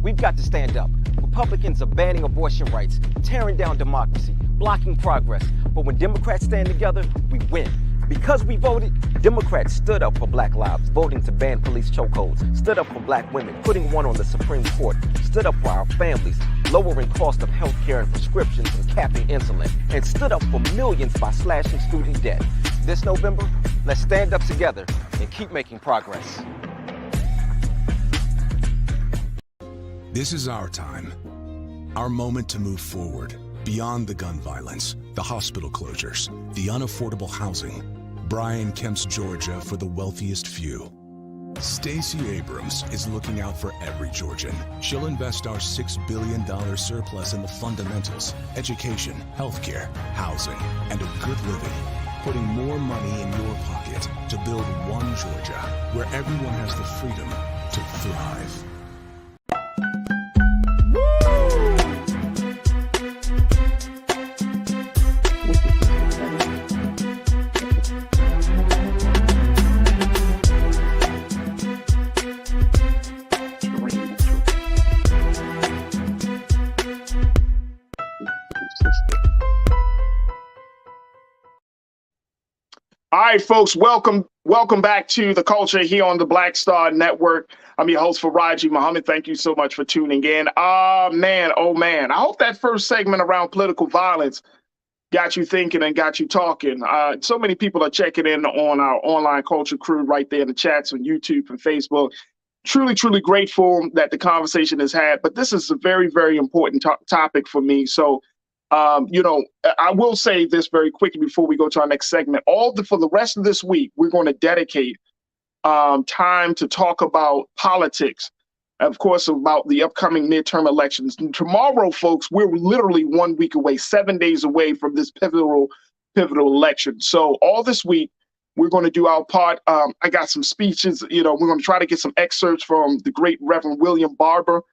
We've got to stand up. Republicans are banning abortion rights, tearing down democracy, blocking progress. But when Democrats stand together, we win. Because we voted, Democrats stood up for Black lives, voting to ban police chokeholds, stood up for Black women, putting one on the Supreme Court, stood up for our families, lowering cost of health care and prescriptions and capping insulin, and stood up for millions by slashing student debt. This November, let's stand up together and keep making progress.
This is our time, our moment to move forward, beyond the gun violence, the hospital closures, the unaffordable housing. Brian Kemp's Georgia for the wealthiest few. Stacey Abrams is looking out for every Georgian. She'll invest our $6 billion surplus in the fundamentals, education, healthcare, housing, and a good living, putting more money in your pocket to build one Georgia where everyone has the freedom to thrive.
All right, folks, welcome back to The Culture here on the Black Star Network. I'm your host, Faraji Muhammad. Thank you so much for tuning in. Oh, man. I hope that first segment around political violence got you thinking and got you talking. So many people are checking in on our online culture crew right there in the chats on YouTube and Facebook. Truly, truly grateful that the conversation is had. But this is a very, very important topic for me. So, I will say this very quickly before we go to our next segment. For the rest of this week, we're going to dedicate time to talk about politics, of course, about the upcoming midterm elections. And tomorrow, folks, we're literally 1 week away, 7 days away from this pivotal election. So all this week, we're going to do our part. I got some speeches. We're going to try to get some excerpts from the great Reverend William Barber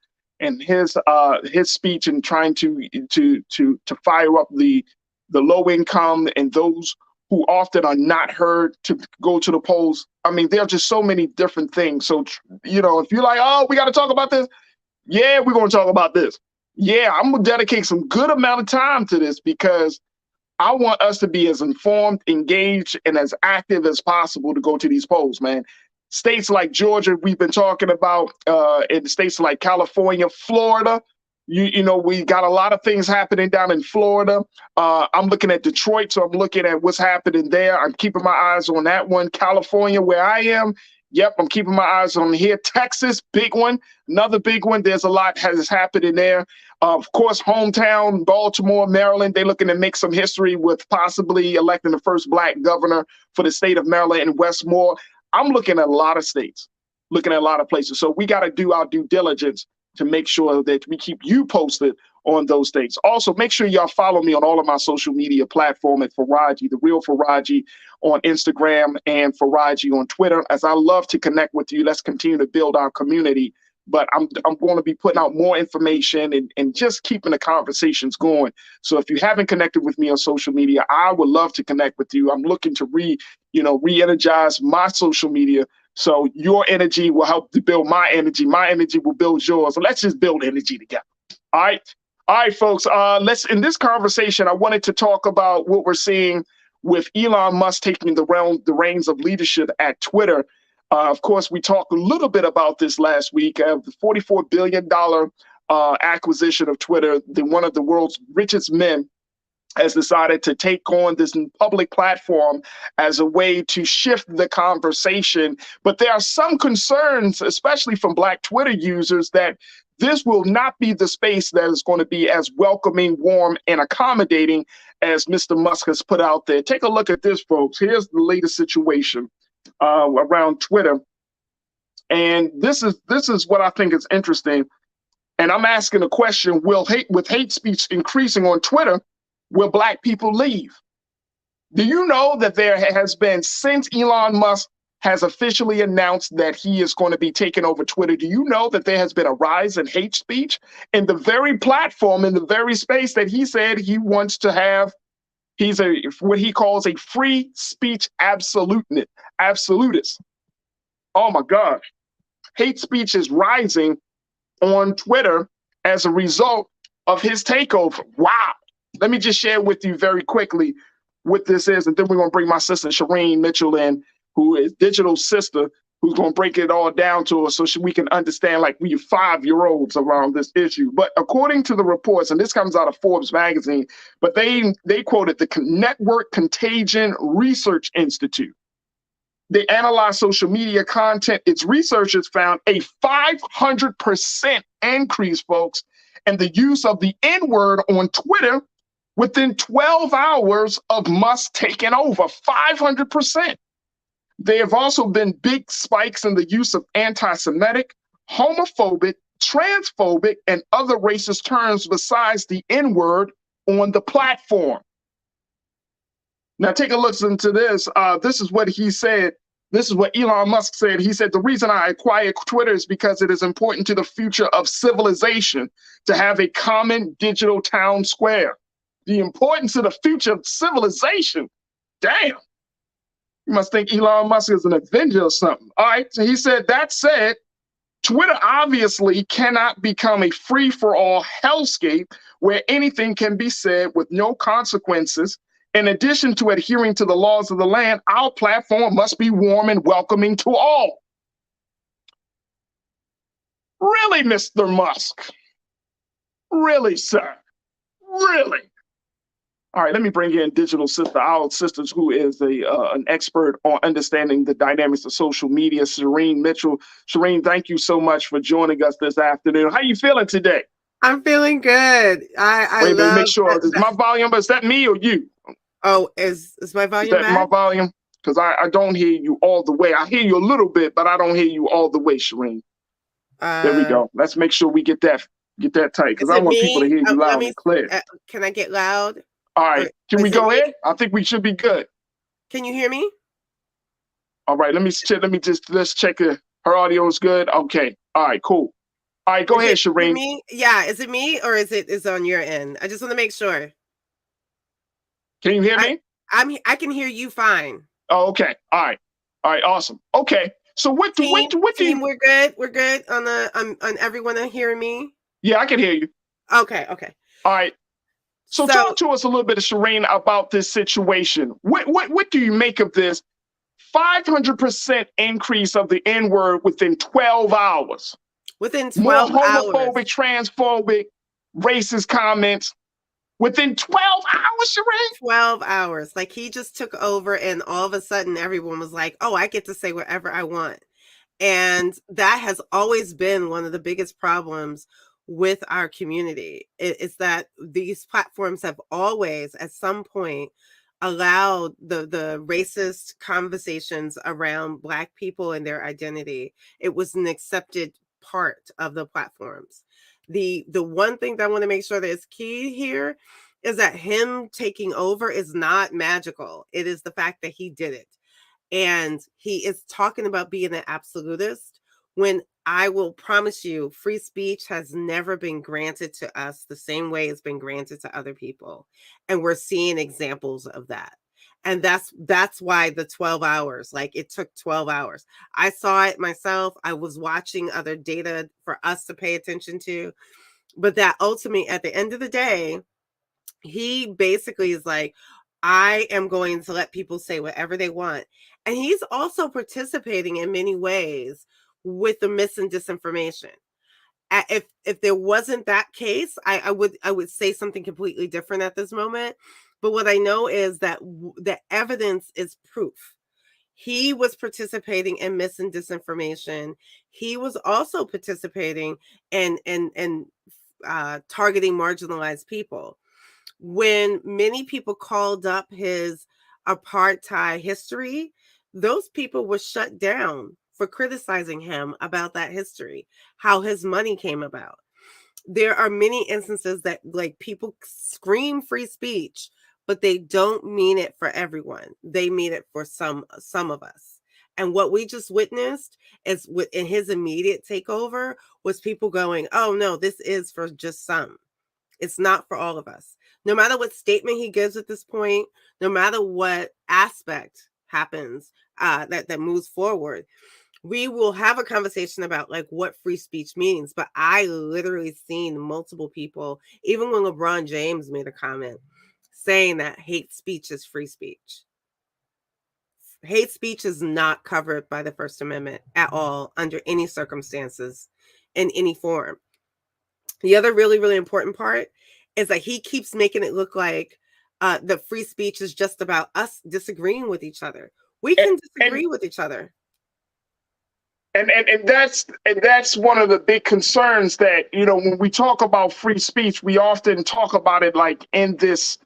and his speech and trying to fire up the low income and those who often are not heard to go to the polls. I mean, there are just so many different things. So, if you're like, oh, we got to talk about this. Yeah, we're going to talk about this. Yeah, I'm going to dedicate some good amount of time to this because I want us to be as informed, engaged, and as active as possible to go to these polls, man. States like Georgia, we've been talking about, in states like California, Florida, we got a lot of things happening down in Florida. I'm looking at Detroit, so I'm looking at what's happening there. I'm keeping my eyes on that one. California, where I am, yep, I'm keeping my eyes on here. Texas, big one, another big one. There's a lot has happening there. Of course, hometown, Baltimore, Maryland, they're looking to make some history with possibly electing the first Black governor for the state of Maryland and Westmore. I'm looking at a lot of states, looking at a lot of places. So we got to do our due diligence to make sure that we keep you posted on those things. Also, make sure y'all follow me on all of my social media platforms at Faraji, The Real Faraji on Instagram and Faraji on Twitter. As I love to connect with you, let's continue to build our community. But I'm going to be putting out more information and just keeping the conversations going. So if you haven't connected with me on social media, I would love to connect with you. I'm looking to re-energize my social media. So your energy will help to build my energy. My energy will build yours. So let's just build energy together. All right, folks. In this conversation, I wanted to talk about what we're seeing with Elon Musk taking the reins of leadership at Twitter. Of course, we talked a little bit about this last week. The $44 billion acquisition of Twitter, one of the world's richest men has decided to take on this public platform as a way to shift the conversation. But there are some concerns, especially from Black Twitter users, that this will not be the space that is going to be as welcoming, warm, and accommodating as Mr. Musk has put out there. Take a look at this, folks. Here's the latest situation around Twitter. And this is what I think is interesting. And I'm asking a question, with hate speech increasing on Twitter, will Black people leave? Do you know that there has been, since Elon Musk has officially announced that he is going to be taking over Twitter, do you know that there has been a rise in hate speech in the very platform, in the very space that he said he wants to have? He's what he calls a free speech absolutist. Oh my gosh. Hate speech is rising on Twitter as a result of his takeover. Wow. Let me just share with you very quickly what this is, and then we're going to bring my sister Shireen Mitchell in, who is digital sister, who's going to break it all down to us so we can understand, like we 5-year-olds around this issue. But according to the reports, and this comes out of Forbes magazine, but they quoted the Network Contagion Research Institute. They analyzed social media content. Its researchers found a 500% increase, folks, in the use of the N-word on Twitter within 12 hours of Musk taking over. 500%. There have also been big spikes in the use of anti-Semitic, homophobic, transphobic, and other racist terms besides the N-word on the platform. Now take a listen to this. This is what he said. This is what Elon Musk said. He said, the reason I acquired Twitter is because it is important to the future of civilization to have a common digital town square. The importance of the future of civilization. Damn. You must think Elon Musk is an Avenger or something. All right. So he said, that said, Twitter obviously cannot become a free-for-all hellscape where anything can be said with no consequences. In addition to adhering to the laws of the land, our platform must be warm and welcoming to all. Really, Mr. Musk? Really, sir? Really? All right, let me bring in digital sister, our sisters, who is an expert on understanding the dynamics of social media, Shireen Mitchell. Shireen, thank you so much for joining us this afternoon. How you feeling today?
I'm feeling good. I love.
Make sure, is my volume, is that me or you?
Oh, is my volume
bad? My volume? Because I don't hear you all the way. I hear you a little bit, but I don't hear you all the way, Shireen. There we go. Let's make sure we get that tight, because I want people to hear you loud and clear.
Can I get loud?
All right. Can we go ahead? I think we should be good.
Can you hear me?
All right. Let's check her audio is good. Okay. All right. Cool. All right. Go ahead, Shireen.
Yeah. Is it me or is it on your end? I just want to make sure.
Can you hear me?
I can hear you fine.
Oh, okay. All right. Awesome. Okay. So what do you?
We're good. We're good on everyone hearing me.
Yeah, I can hear you.
Okay.
All right. So talk to us a little bit, Shireen, about this situation. What do you make of this 500% increase of the N-word within 12 hours?
Within 12
More
hours.
homophobic, transphobic, racist comments. Within 12 hours, Shireen?
12 hours. Like he just took over and all of a sudden everyone was like, oh, I get to say whatever I want. And that has always been one of the biggest problems with our community. It's that these platforms have always, at some point, allowed the racist conversations around Black people and their identity. It was an accepted part of the platforms. The one thing that I want to make sure that is key here is that him taking over is not magical. It is the fact that he did it. And he is talking about being an absolutist when I will promise you, free speech has never been granted to us the same way it's been granted to other people. And we're seeing examples of that. And that's why the 12 hours, like it took 12 hours. I saw it myself. I was watching other data for us to pay attention to. But that ultimately, at the end of the day, he basically is like, I am going to let people say whatever they want. And he's also participating in many ways with the mis and disinformation. If there wasn't that case, I would say something completely different at this moment. But what I know is that the evidence is proof. He was participating in mis and disinformation. He was also participating in targeting marginalized people. When many people called up his apartheid history, those people were shut down for criticizing him about that history, how his money came about. There are many instances that like people scream free speech, but they don't mean it for everyone. They mean it for some of us. And what we just witnessed is in his immediate takeover was people going, "Oh no, this is for just some. It's not for all of us." No matter what statement he gives at this point, no matter what aspect happens that moves forward, we will have a conversation about like what free speech means. But I literally seen multiple people, even when LeBron James made a comment saying that hate speech is free speech. Hate speech is not covered by the First Amendment at all under any circumstances in any form. The other really, really important part is that he keeps making it look like the free speech is just about us disagreeing with each other. We can disagree with each other.
And that's one of the big concerns that, you know, when we talk about free speech, we often talk about it like in this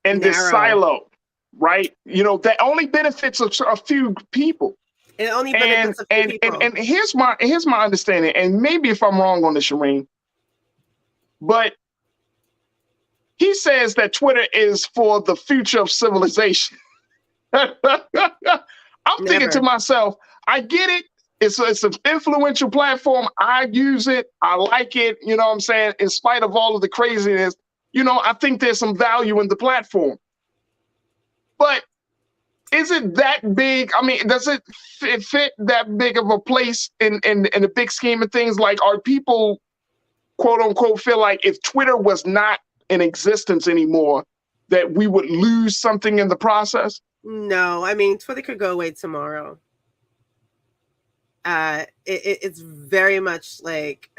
silo, right? You know, that only benefits a few people.
It only benefits a few people.
And here's my understanding, and maybe if I'm wrong on this, Shireen, but he says that Twitter is for the future of civilization. I'm thinking to myself, I get it. It's an influential platform. I use it. I like it. You know what I'm saying? In spite of all of the craziness, you know, I think there's some value in the platform. But is it that big? I mean, does it fit that big of a place in the big scheme of things? Like, are people, quote unquote, feel like if Twitter was not in existence anymore, that we would lose something in the process?
No, I mean, Twitter could go away tomorrow. It's very much like,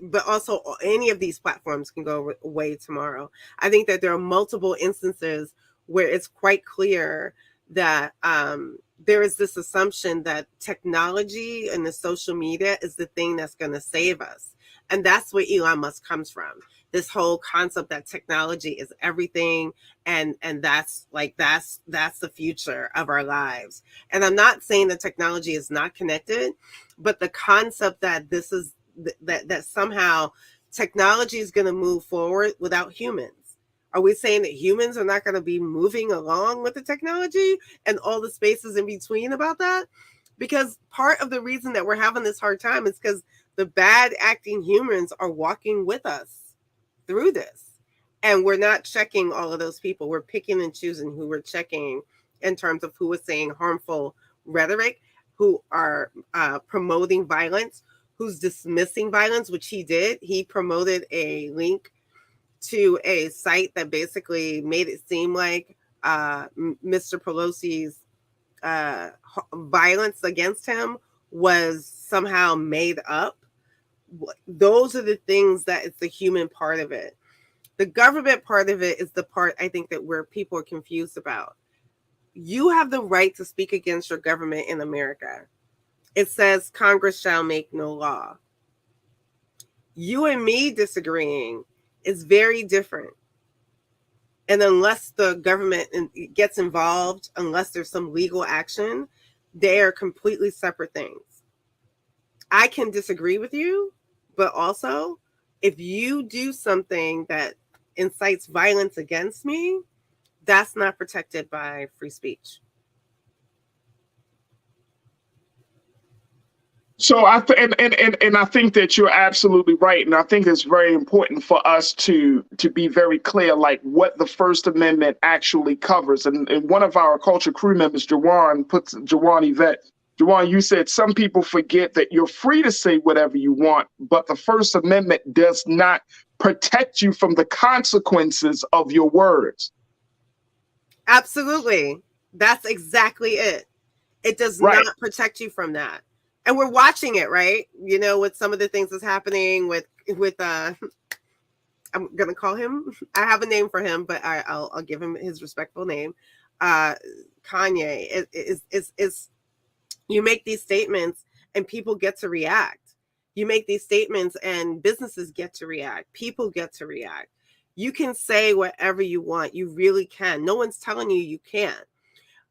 but also any of these platforms can go away tomorrow. I think that there are multiple instances where it's quite clear that there is this assumption that technology and the social media is the thing that's going to save us. And that's where Elon Musk comes from. This whole concept that technology is everything, and that's the future of our lives. And I'm not saying that technology is not connected, but the concept that this is that somehow technology is going to move forward without humans. Are we saying that humans are not going to be moving along with the technology and all the spaces in between about that? Because part of the reason that we're having this hard time is because the bad acting humans are walking with us through this. And we're not checking all of those people. We're picking and choosing who we're checking in terms of who is saying harmful rhetoric, who are promoting violence, who's dismissing violence, which he did. He promoted a link to a site that basically made it seem like Mr. Pelosi's violence against him was somehow made up. Those are the things that it's the human part of it. The government part of it is the part I think that where people are confused about. You have the right to speak against your government in America. It says Congress shall make no law. You and me disagreeing is very different. And unless the government gets involved, unless there's some legal action, they are completely separate things. I can disagree with you, but also if you do something that incites violence against me, that's not protected by free speech.
So I think that you're absolutely right, and I think it's very important for us to be very clear, like what the First Amendment actually covers. And one of our culture crew members, Jawan Yvette, Jawan, you said some people forget that you're free to say whatever you want, but the First Amendment does not protect you from the consequences of your words.
Absolutely. That's exactly it. It does not protect you from that. And we're watching it, right? You know, with some of the things that's happening with I'm going to call him, I have a name for him, but I'll give him his respectful name. Kanye is you make these statements and people get to react. You make these statements and businesses get to react. People get to react. You can say whatever you want. You really can. No one's telling you you can't.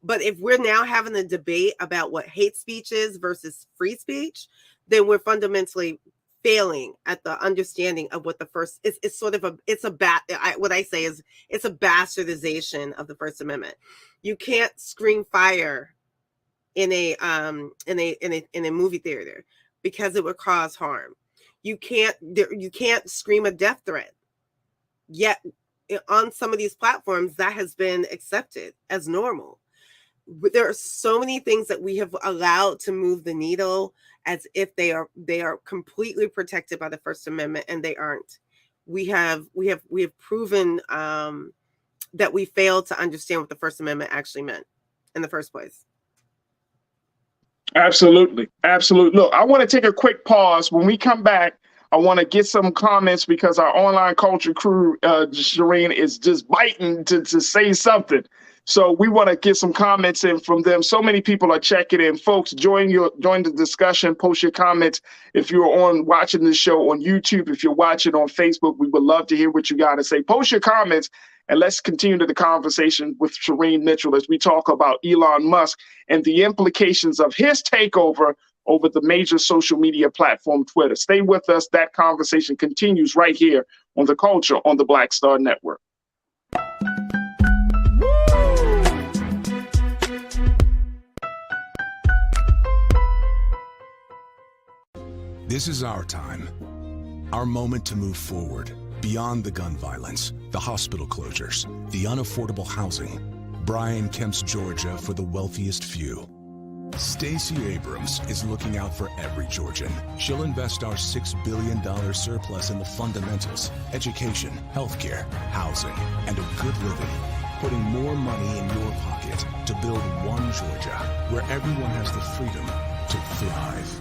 But if we're now having a debate about what hate speech is versus free speech, then we're fundamentally failing at the understanding of what the first it's sort of what I say is it's a bastardization of the First Amendment. You can't scream fire in a movie theater because it would cause harm. You can't scream a death threat. Yet on some of these platforms that has been accepted as normal. There are so many things that we have allowed to move the needle as if they are completely protected by the First Amendment, and they aren't. We have proven that we failed to understand what the First Amendment actually meant in the first place.
Absolutely. Look, I want to take a quick pause. When we come back, I want to get some comments because our online culture crew, Shireen, is just biting to say something. So we want to get some comments in from them. So many people are checking in. Folks, join the discussion. Post your comments. If you're watching this show on YouTube, if you're watching on Facebook, we would love to hear what you got to say. Post your comments and let's continue the conversation with Shireen Mitchell as we talk about Elon Musk and the implications of his takeover over the major social media platform, Twitter. Stay with us. That conversation continues right here on The Culture on the Black Star Network.
This is our time, our moment to move forward, beyond the gun violence, the hospital closures, the unaffordable housing. Brian Kemp's Georgia for the wealthiest few. Stacey Abrams is looking out for every Georgian. She'll invest our $6 billion surplus in the fundamentals, education, healthcare, housing, and a good living, putting more money in your pocket to build one Georgia where everyone has the freedom to thrive.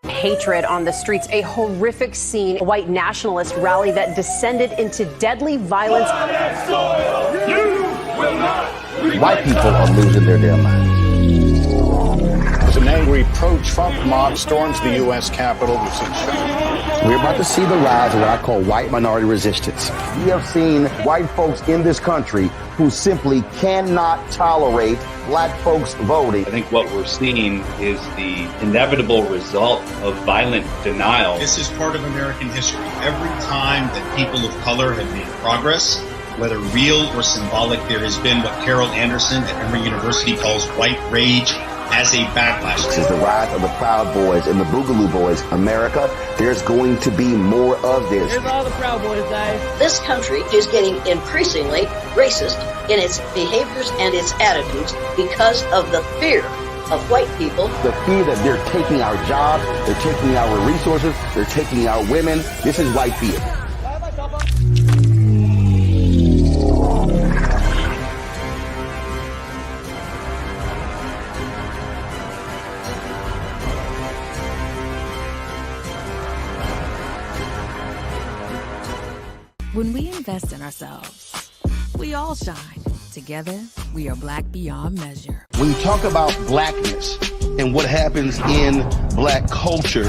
Hatred on the streets, a horrific scene, a white nationalist rally that descended into deadly violence.
White people are losing their damn minds.
An angry pro-Trump mob storms the U.S. Capitol.
We're about to see the rise of what I call white minority resistance. We have seen white folks in this country who simply cannot tolerate black folks voting.
I think what we're seeing is the inevitable result of violent denial.
This is part of American history. Every time that people of color have made progress, whether real or symbolic, there has been what Carol Anderson at Emory University calls white rage as a backlash.
This is the rise of the Proud Boys and the Boogaloo Boys. America, there's going to be more of this.
Here's all the Proud Boys, guys.
This country is getting increasingly racist in its behaviors and its attitudes because of the fear of white people.
The fear that they're taking our jobs, they're taking our resources, they're taking our women. This is white fear.
When we invest in ourselves, we all shine. Together, we are black beyond measure.
When you talk about blackness and what happens in black culture,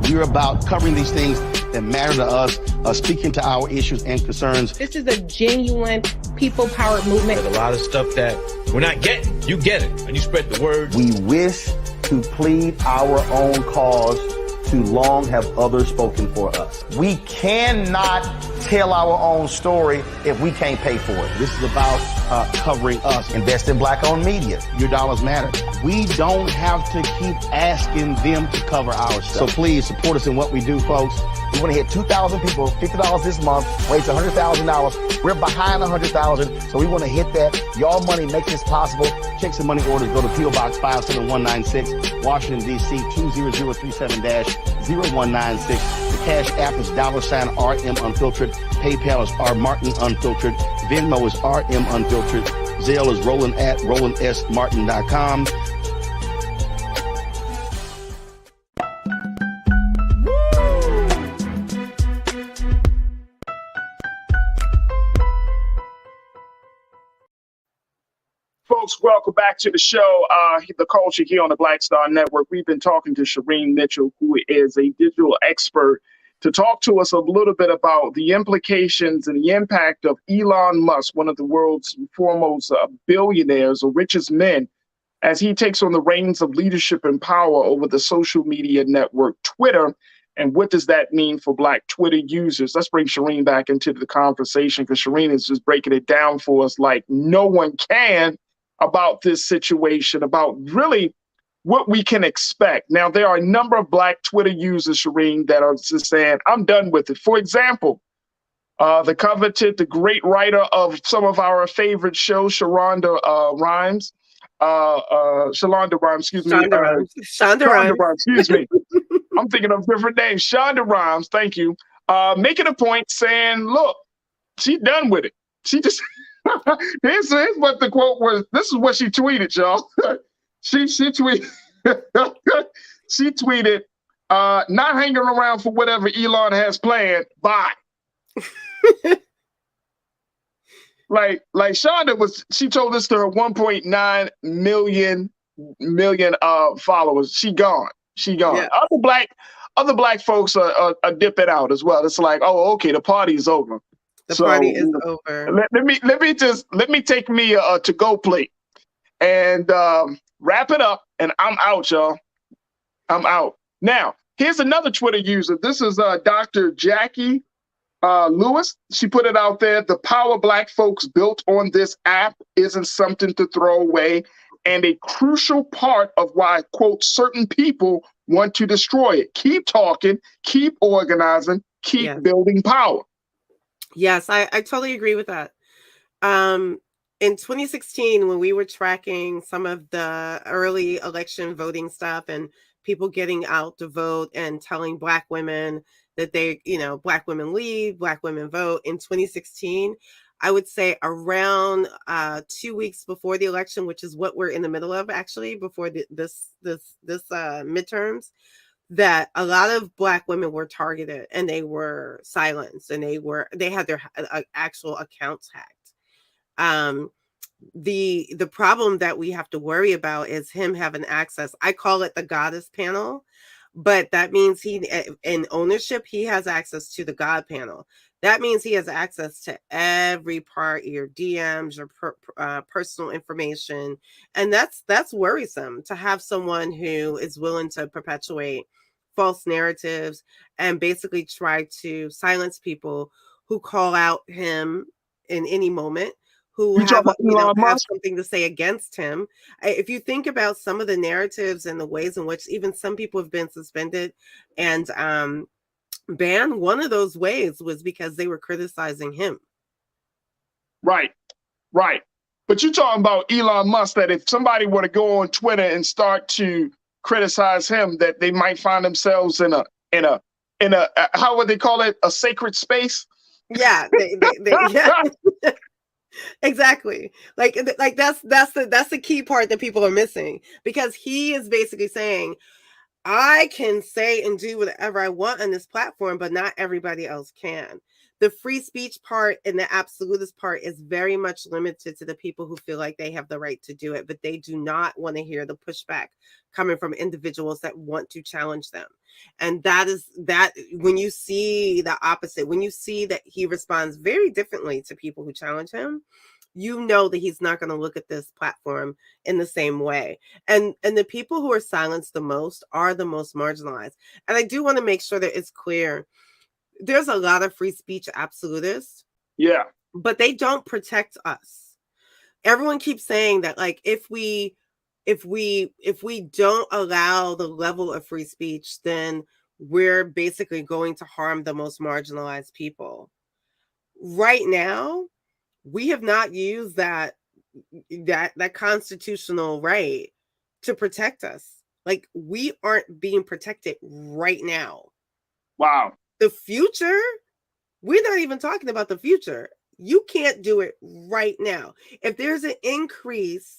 we're about covering these things that matter to us, speaking to our issues and concerns.
This is a genuine people-powered movement.
There's a lot of stuff that we're not getting. You get it, and you spread the word.
We wish to plead our own cause. Too long have others spoken for us. We cannot tell our own story if we can't pay for it. This is about covering us. Invest in black-owned media. Your dollars matter. We don't have to keep asking them to cover our stuff. So please support us in what we do, folks. We want to hit 2,000 people, $50 this month, raise $100,000. We're behind 100,000, so we want to hit that. Y'all money makes this possible. Check some money orders. Go to P.O. Box 57196, Washington, D.C. 20037-0196. The Cash App is $RM Unfiltered. PayPal is R Martin Unfiltered. Venmo is RM Unfiltered. Zelle is roland@rolandsmartin.com.
Folks, welcome back to the show, The Culture here on the Black Star Network. We've been talking to Shireen Mitchell, who is a digital expert, to talk to us a little bit about the implications and the impact of Elon Musk, one of the world's foremost billionaires or richest men, as he takes on the reins of leadership and power over the social media network Twitter. And what does that mean for Black Twitter users? Let's bring Shireen back into the conversation, because Shireen is just breaking it down for us like no one can about this situation, about really what we can expect. Now, there are a number of Black Twitter users, Shireen, that are just saying, I'm done with it. For example, the coveted, the great writer of some of our favorite shows, Shonda Rhimes,
Shonda Rhimes.
Excuse me. I'm thinking of different names. Shonda Rhimes, thank you. Making a point saying, look, she's done with it. She just, here's what the quote was. This is what she tweeted, y'all. She tweeted, she tweeted, not hanging around for whatever Elon has planned. Bye. like Shonda she told us to her 1.9 million followers. She gone. Yeah. Other black folks are dipping out as well. It's like, oh, okay, the party is over.
The party is over.
Let me take me a to-go plate and wrap it up, and I'm out, y'all. I'm out. Now, here's another Twitter user. This is Dr. Jackie Lewis. She put it out there. The power Black folks built on this app isn't something to throw away, and a crucial part of why, quote, certain people want to destroy it. Keep talking, keep organizing, keep building power.
Yes, I totally agree with that. In 2016, when we were tracking some of the early election voting stuff and people getting out to vote and telling Black women that Black women lead, Black women vote, in 2016, I would say around 2 weeks before the election, which is what we're in the middle of, actually, before this midterms, that a lot of Black women were targeted and they were silenced and they had their actual accounts hacked. The problem that we have to worry about is him having access. I call it the goddess panel, but that means in ownership, he has access to the God panel. That means he has access to every part of your DMs, your personal information. And that's worrisome, to have someone who is willing to perpetuate false narratives and basically try to silence people who call out him in any moment, who have something to say against him. If you think about some of the narratives and the ways in which even some people have been suspended and banned, one of those ways was because they were criticizing him.
Right. But you're talking about Elon Musk, that if somebody were to go on Twitter and start to criticize him, that they might find themselves in a how would they call it, a sacred space?
Yeah, yeah. Exactly. Like that's the key part that people are missing, because he is basically saying, I can say and do whatever I want on this platform, but not everybody else can. The free speech part and the absolutist part is very much limited to the people who feel like they have the right to do it, but they do not want to hear the pushback coming from individuals that want to challenge them. And that when you see the opposite, when you see that he responds very differently to people who challenge him, you know that he's not going to look at this platform in the same way. And the people who are silenced the most are the most marginalized. And I do want to make sure that it's clear. There's a lot of free speech absolutists.
Yeah.
But they don't protect us. Everyone keeps saying that, like, if we don't allow the level of free speech, then we're basically going to harm the most marginalized people. Right now, we have not used that constitutional right to protect us. Like, we aren't being protected right now.
Wow.
The future, we're not even talking about the future. You can't do it right now. If there's an increase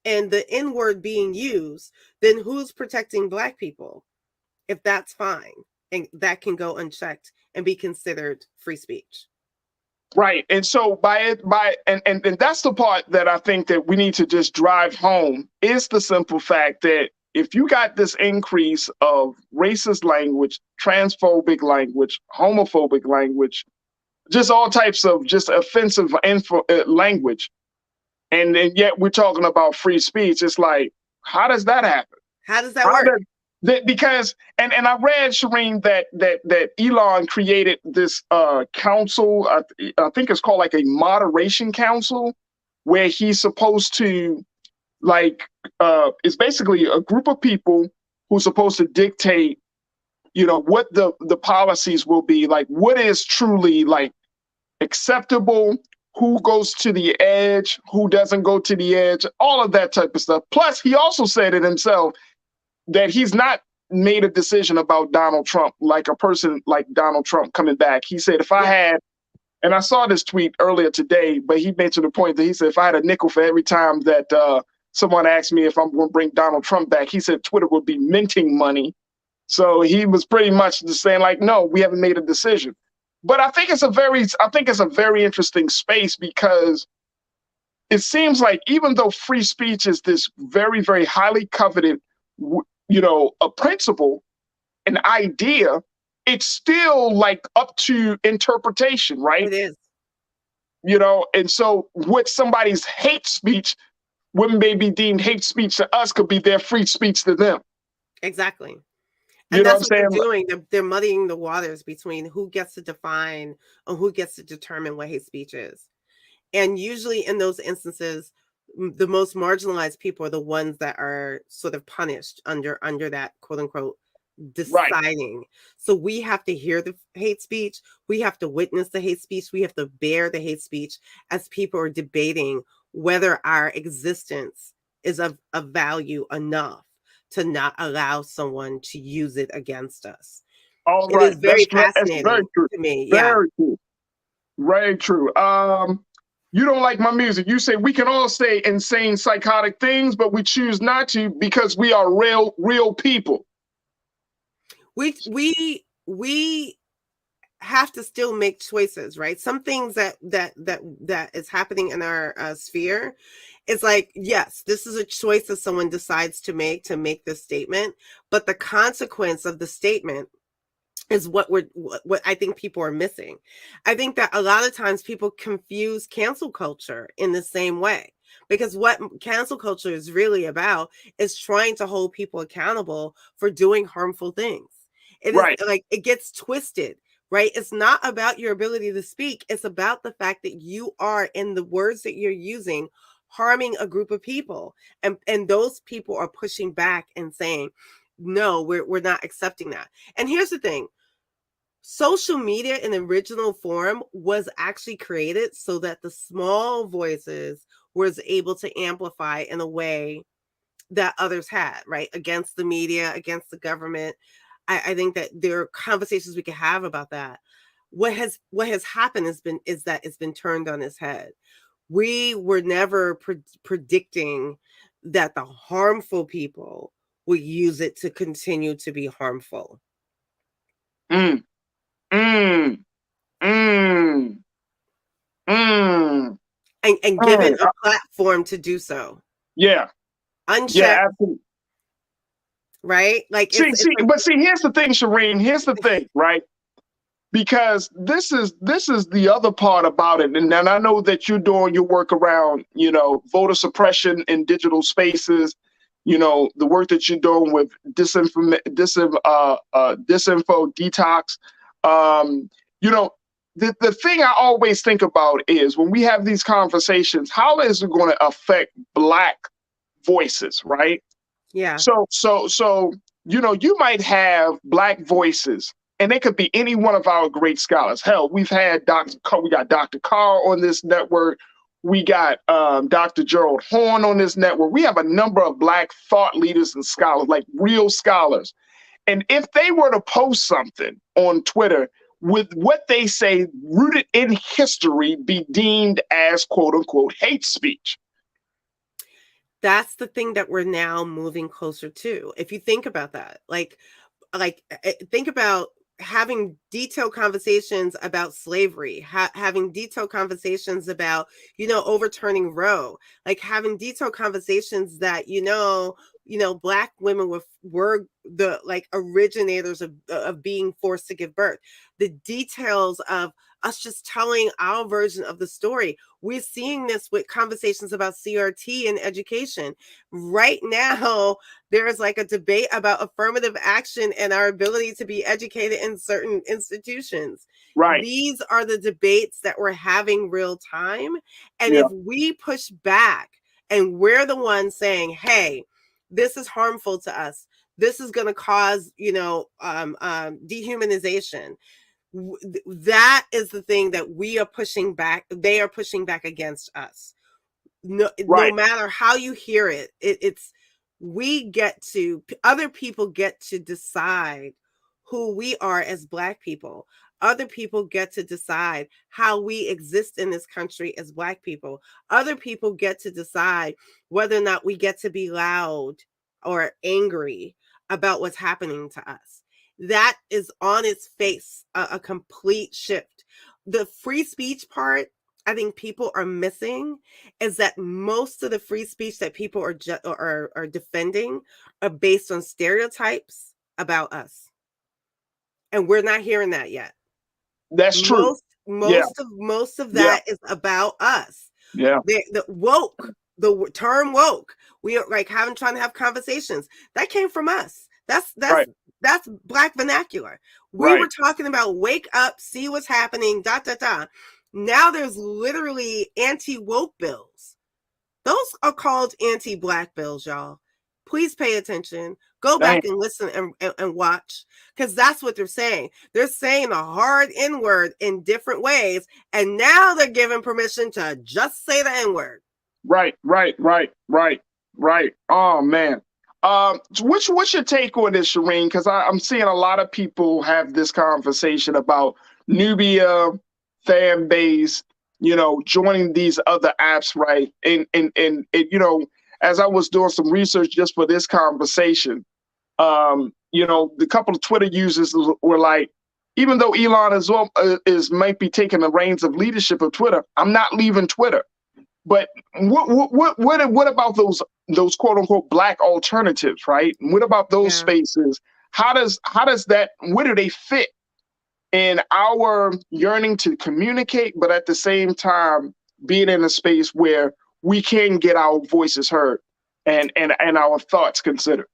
in the N word being used, then who's protecting Black people? If that's fine and that can go unchecked and be considered free speech.
Right. And so and that's the part that I think that we need to just drive home is the simple fact that if you got this increase of racist language, transphobic language, homophobic language, just all types of just offensive language, and yet we're talking about free speech, it's like, how does that happen?
How does that work?
Because and I read, Shireen, that Elon created this council. I think it's called like a moderation council, where he's supposed to it's basically a group of people who's supposed to dictate, what the policies will be, like what is truly like acceptable, who goes to the edge, who doesn't go to the edge, all of that type of stuff. Plus, he also said it himself that he's not made a decision about Donald Trump, like a person like Donald Trump coming back. He said, if I had, and I saw this tweet earlier today, but he mentioned the point that he said, if I had a nickel for every time that someone asked me if I'm going to bring Donald Trump back, he said Twitter would be minting money. So he was pretty much just saying like, no, we haven't made a decision. But I think it's a very interesting space, because it seems like even though free speech is this very, very highly coveted, a principle, an idea, it's still like up to interpretation, right?
It is.
And so what somebody's hate speech, what may be deemed hate speech to us, could be their free speech to them.
Exactly. And that's what they're doing. They're muddying the waters between who gets to define or who gets to determine what hate speech is. And usually in those instances, the most marginalized people are the ones that are sort of punished under that quote unquote deciding. Right. So we have to hear the hate speech. We have to witness the hate speech. We have to bear the hate speech as people are debating whether our existence is of value enough to not allow someone to use it against us.
All
it
right.
is very
That's
fascinating
very true.
To me.
Very true. Very true. You don't like my music. You say we can all say insane, psychotic things, but we choose not to because we are real people.
We have to still make choices, right? Some things that is happening in our sphere. It's like, yes, this is a choice that someone decides to make this statement, but the consequence of the statement is what I think people are missing. I think that a lot of times people confuse cancel culture in the same way, because what cancel culture is really about is trying to hold people accountable for doing harmful things. It is like it gets twisted. Right? It's not about your ability to speak. It's about the fact that you are, in the words that you're using, harming a group of people. And those people are pushing back and saying, no, we're not accepting that. And here's the thing. Social media in the original form was actually created so that the small voices was able to amplify in a way that others had, right? Against the media, against the government. I think that there are conversations we can have about that. What has happened is that it's been turned on its head. We were never predicting that the harmful people would use it to continue to be harmful.
And
give it a platform to do so.
Yeah.
Unchecked.
Yeah, absolutely.
Right? Like
see, here's the thing, Shireen. Here's the thing, right? Because this is the other part about it. And I know that you're doing your work around, voter suppression in digital spaces, the work that you're doing with disinfo detox. The thing I always think about is when we have these conversations, how is it going to affect Black voices, right?
Yeah.
So, you might have Black voices, and they could be any one of our great scholars. Hell, we've had we got Dr. Carr on this network. We got Dr. Gerald Horn on this network. We have a number of Black thought leaders and scholars, like real scholars. And if they were to post something on Twitter with what they say rooted in history be deemed as quote unquote hate speech?
That's the thing that we're now moving closer to. If you think about that, think about having detailed conversations about slavery, having detailed conversations about, overturning Roe, like having detailed conversations that, Black women were the like originators of being forced to give birth. The details of us just telling our version of the story. We're seeing this with conversations about CRT and education. Right now, there's like a debate about affirmative action and our ability to be educated in certain institutions.
Right.
These are the debates that we're having real time. And
Yeah.
if we push back and we're the ones saying, hey, this is harmful to us, this is going to cause, dehumanization. That is the thing that we are pushing back. They are pushing back against us. No
Right.
matter how you hear it, it's other people get to decide who we are as Black people. Other people get to decide how we exist in this country as Black people. Other people get to decide whether or not we get to be loud or angry about what's happening to us. That is on its face a complete shift. The free speech part, I think people are missing, is that most of the free speech that people are defending are based on stereotypes about us, and we're not hearing that yet.
That's true. Yeah.
Most of
Yeah.
that is about us.
Yeah.
The woke, the term woke, we are like trying to have conversations that came from us. That's
Right.
that's Black vernacular. We were talking about wake up, see what's happening, da da da. Now there's literally anti-woke bills. Those are called anti-Black bills, y'all. Please pay attention. Go back and listen and watch, because that's what they're saying. They're saying a hard N-word in different ways, and now they're giving permission to just say the N-word.
Right. Oh man. What's your take on this, Shireen? Because I'm seeing a lot of people have this conversation about Nubia fan base, joining these other apps, right? And as I was doing some research just for this conversation, the couple of Twitter users were like, even though Elon might be taking the reins of leadership of Twitter, I'm not leaving Twitter. But what about those quote unquote Black alternatives, right? What about those spaces? How does that, where do they fit in our yearning to communicate, but at the same time being in a space where we can get our voices heard and our thoughts considered?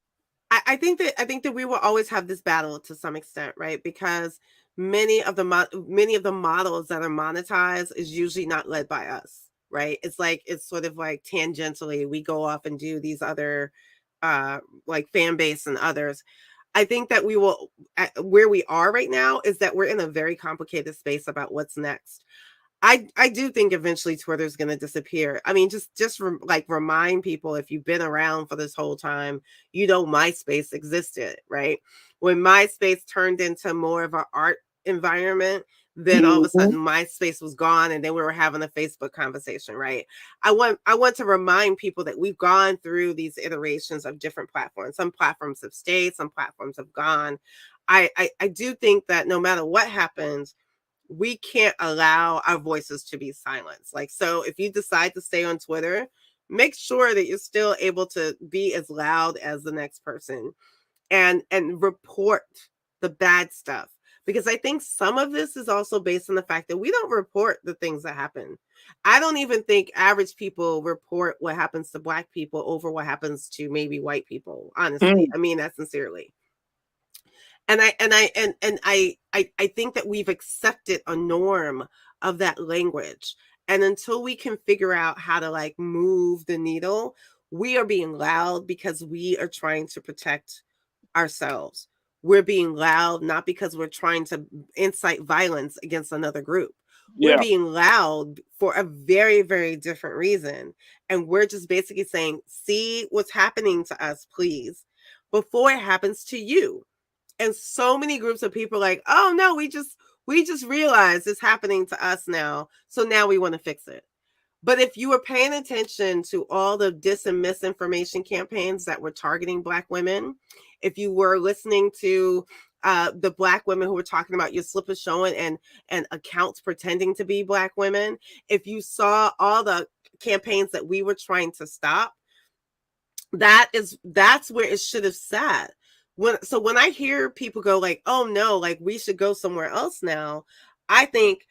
I think that we will always have this battle to some extent, right? Because many of the models that are monetized is usually not led by us. Right. It's sort of like tangentially we go off and do these other like fan base and others. I think that where we are right now is that we're in a very complicated space about what's next. I do think eventually Twitter is going to disappear. I mean, just remind people, if you've been around for this whole time, MySpace existed, right? When MySpace turned into more of an art environment, then all of a sudden MySpace was gone, and then we were having a Facebook conversation, right? I want to remind people that we've gone through these iterations of different platforms. Some platforms have stayed, some platforms have gone. I do think that no matter what happens, we can't allow our voices to be silenced. So if you decide to stay on Twitter, make sure that you're still able to be as loud as the next person and report the bad stuff. Because I think some of this is also based on the fact that we don't report the things that happen. I don't even think average people report what happens to Black people over what happens to maybe white people, honestly. I mean that sincerely. And I think that we've accepted a norm of that language. And until we can figure out how to move the needle, we are being loud because we are trying to protect ourselves. We're being loud not because we're trying to incite violence against another group. We're being loud for a very, very different reason. And we're just basically saying, see what's happening to us, please, before it happens to you. And so many groups of people are like, oh no, we just We just realized it's happening to us now. So now we want to fix it. But if you were paying attention to all the dis and misinformation campaigns that were targeting Black women, if you were listening to the Black women who were talking about your slip is showing and accounts pretending to be Black women, if you saw all the campaigns that we were trying to stop, that's where it should have sat. When I hear people go like, oh no, like we should go somewhere else now, I think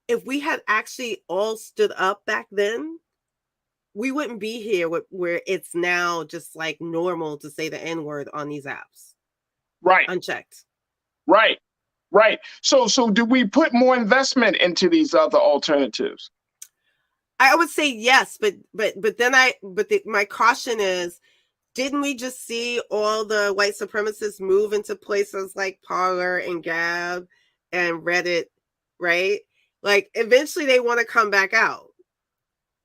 if we had actually all stood up back then, we wouldn't be here where it's now just like normal to say the N-word on these apps.
Right.
Unchecked.
Right. Right. So do we put more investment into these other alternatives?
I would say yes, but my caution is, didn't we just see all the white supremacists move into places like Parler and Gab and Reddit, right? Like eventually they want to come back out.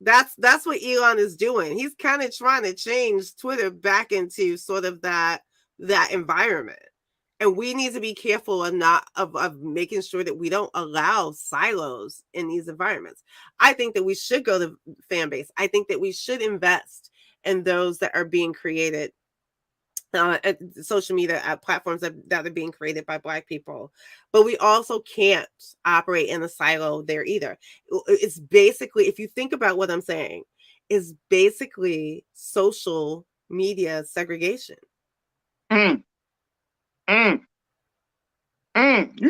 That's what Elon is doing. He's kind of trying to change Twitter back into sort of that environment. And we need to be careful of making sure that we don't allow silos in these environments. I think that we should go to fan base. I think that we should invest in those that are being created at social media platforms that are being created by Black people. But we also can't operate in a silo there either. It's basically, if you think about what I'm saying, is basically social media segregation.
You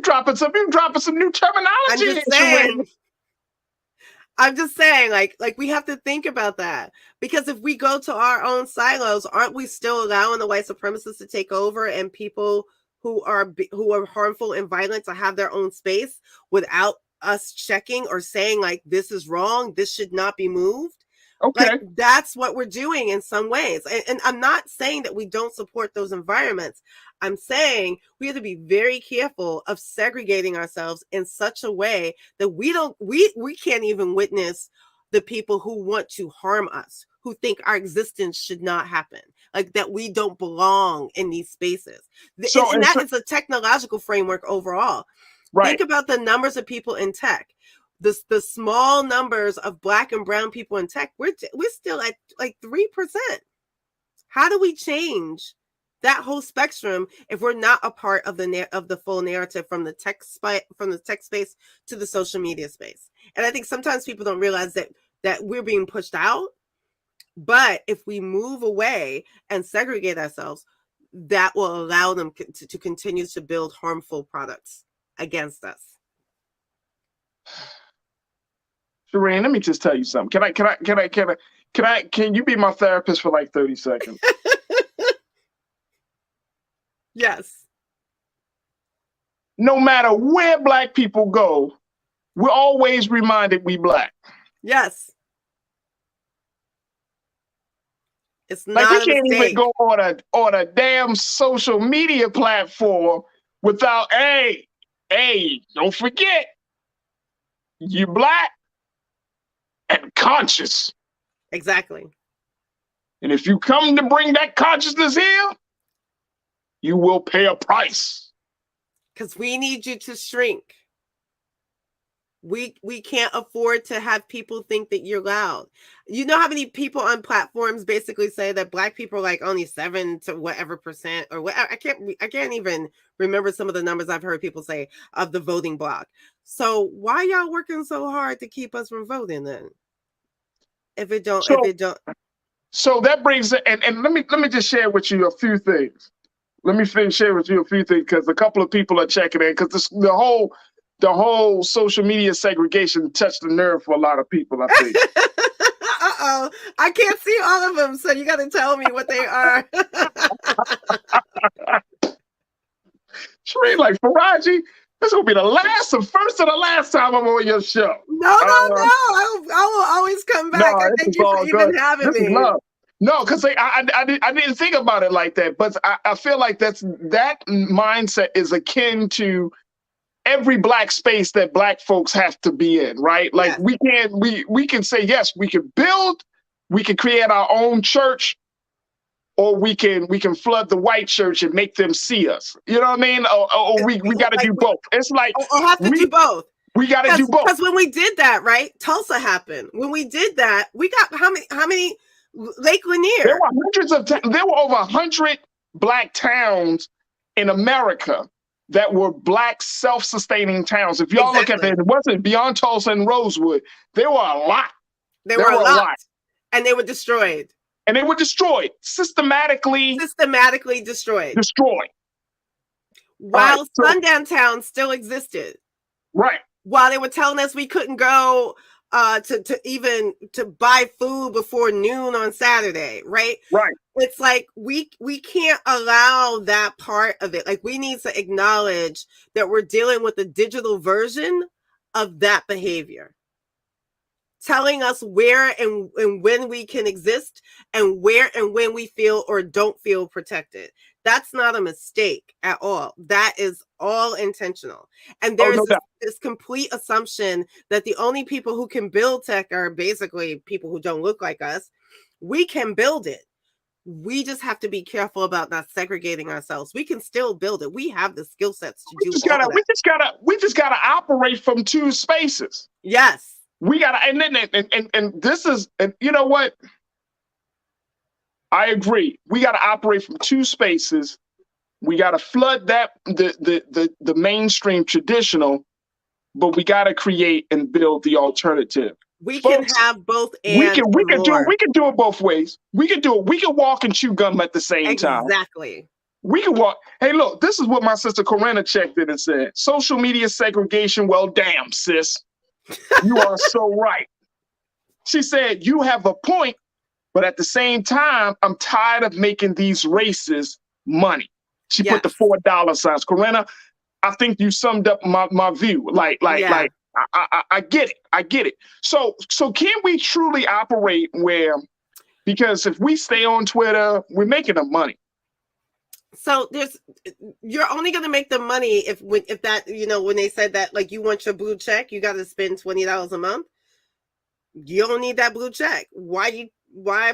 dropping some new terminology.
I'm just saying, like we have to think about that, because if we go to our own silos, aren't we still allowing the white supremacists to take over and people who are harmful and violent to have their own space without us checking or saying like, this is wrong, this should not be moved?
Okay.
Like, that's what we're doing in some ways. And I'm not saying that we don't support those environments. I'm saying we have to be very careful of segregating ourselves in such a way that we can't even witness the people who want to harm us, who think our existence should not happen, like that we don't belong in these spaces. And that is a technological framework overall. Right. Think about the numbers of people in tech. The small numbers of Black and brown people in tech, we're still at like 3%. How do we change that whole spectrum if we're not a part of the full narrative from the tech space to the social media space? And I think sometimes people don't realize that we're being pushed out. But if we move away and segregate ourselves, that will allow them to continue to build harmful products against us.
Shireen, let me just tell you something. Can you be my therapist for like 30 seconds?
Yes.
No matter where Black people go, we're always reminded we Black.
Yes. It's not
like we can't even go on a damn social media platform without, hey, don't forget, you Black and conscious.
Exactly.
And if you come to bring that consciousness here, you will pay a price.
Because we need you to shrink. We can't afford to have people think that you're loud. You know how many people on platforms basically say that Black people are like only 7 to whatever percent or whatever. I can't even remember some of the numbers I've heard people say of the voting bloc. So why y'all working so hard to keep us from voting then? If it don't.
So that brings and let me just share with you a few things. Let me share with you a few things, because a couple of people are checking in, because the whole social media segregation touched the nerve for a lot of people, I think.
Uh-oh. I can't see all of them, so you got to tell me what they are.
Shereen, like, Faraji, this will be the first and the last time I'm on your show.
No. I will always come back.
No,
I thank you for even having me.
Is love. No, because I didn't think about it like that, but I feel like that mindset is akin to every Black space that Black folks have to be in, right? Like, yes. we can say, yes, we can build, we can create our own church, or we can flood the white church and make them see us. You know what I mean? Or we got to do both. It's like
or have to do both.
We got to do both.
Because when we did that, right? Tulsa happened. When we did that, we got how many Lake Lanier?
There were over 100 Black towns in America that were Black self-sustaining towns. If y'all look at that, it wasn't beyond Tulsa and Rosewood. There were a lot.
There were a lot. And they were destroyed.
And they were destroyed. Systematically
destroyed.
Right,
While
so,
sundown towns still existed.
Right.
While they were telling us we couldn't go to buy food before noon on Saturday, right?
Right.
It's like we can't allow that part of it. Like, we need to acknowledge that we're dealing with a digital version of that behavior, telling us where and when we can exist and where and when we feel or don't feel protected. That's not a mistake at all. That is all intentional. And there's this complete assumption that the only people who can build tech are basically people who don't look like us. We can build it. We just have to be careful about not segregating ourselves. We can still build it. We have the skill sets to do all of that.
We just gotta operate from two spaces.
Yes.
We gotta, and this is, and you know what? I agree. We gotta operate from two spaces. We gotta flood that the mainstream traditional, but we gotta create and build the alternative.
We can have both and
we can do it both ways. We can do it. We can walk and chew gum at the same time.
Exactly.
We can walk. Hey, look, this is what my sister Corinna checked in and said. Social media segregation. Well, damn, sis. You are so right. She said, you have a point, but at the same time, I'm tired of making these races money. She put the $4 signs. Corinna, I think you summed up my view. I get it. I get it. So can we truly operate where, because if we stay on Twitter, we're making the money.
So you're only going to make the money if that, when they said that, like, you want your blue check, you got to spend $20 a month. You don't need that blue check. Why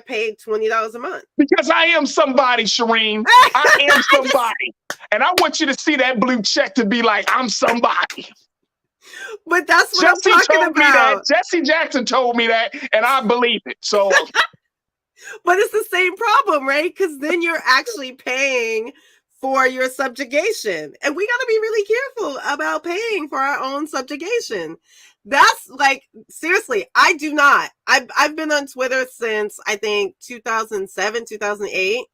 pay $20 a month?
Because I am somebody, Shireen. I am somebody. And I want you to see that blue check to be like, I'm somebody.
But that's what I'm talking about.
Jesse Jackson told me that, and I believe it. So,
but it's the same problem, right? Because then you're actually paying for your subjugation, and we got to be really careful about paying for our own subjugation. That's like, seriously, I do not. I've been on Twitter since I think 2007, 2008.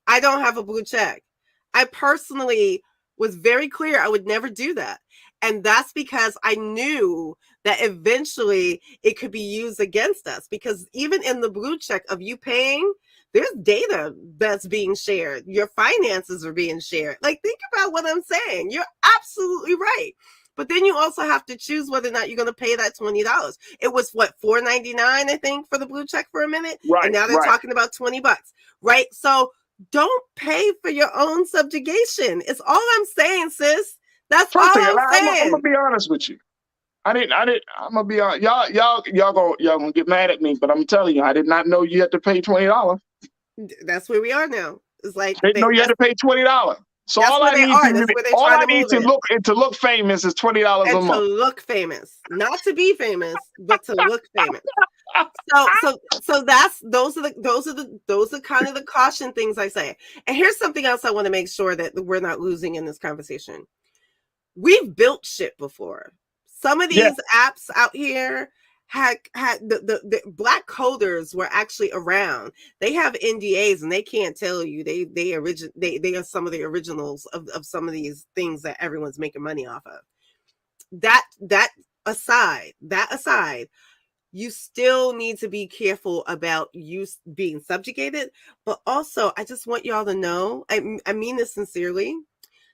I don't have a blue check. I personally was very clear I would never do that. And that's because I knew that eventually it could be used against us, because even in the blue check of you paying, there's data that's being shared. Your finances are being shared. Like, think about what I'm saying. You're absolutely right. But then you also have to choose whether or not you're going to pay that $20. It was what, $4.99, I think, for the blue check for a minute.
Right.
And now they're talking about $20, right? So don't pay for your own subjugation. It's all I'm saying, sis. That's all I'm saying.
I'm gonna be honest with you. I'm gonna be honest. Y'all gonna get mad at me, but I'm telling you, I did not know you had to pay $20.
That's where we are now. It's like
they know you had to pay $20. So all I need to look famous is $20 a month.
To look famous, not to be famous, but to look famous. So those are kind of the caution things I say. And here's something else I want to make sure that we're not losing in this conversation. We've built shit before. Some of these apps out here had the Black coders were actually around. They have NDAs and they can't tell you they are some of the originals of some of these things that everyone's making money off of. That aside, you still need to be careful about you being subjugated. But also, I just want y'all to know, I mean this sincerely,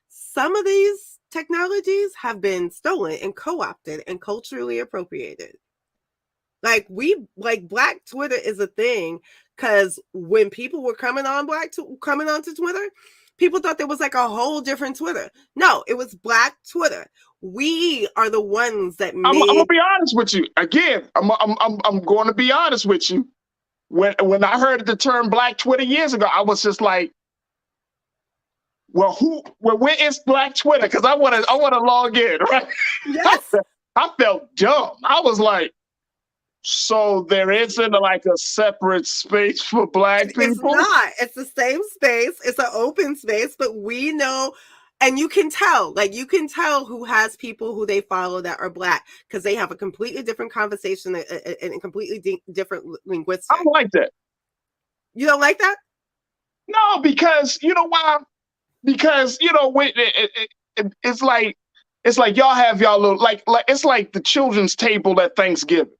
some of these technologies have been stolen and co-opted and culturally appropriated. Like Black Twitter is a thing, because when people were coming onto Twitter, people thought there was like a whole different Twitter. No, it was Black Twitter. We are the ones that made.
I'm gonna be honest with you again. I'm going to be honest with you. when I heard the term Black Twitter years ago, I was just like, well, where is Black Twitter? Because I want to log in, right?
Yes.
I felt dumb. I was like, so there isn't like a separate space for Black people?
It's not. It's the same space. It's an open space, but we know, and you can tell who has people who they follow that are Black, because they have a completely different conversation and a completely different linguistics.
I don't like that.
You don't like that?
No, because you know why? Because it's like y'all have y'all little like it's like the children's table at Thanksgiving.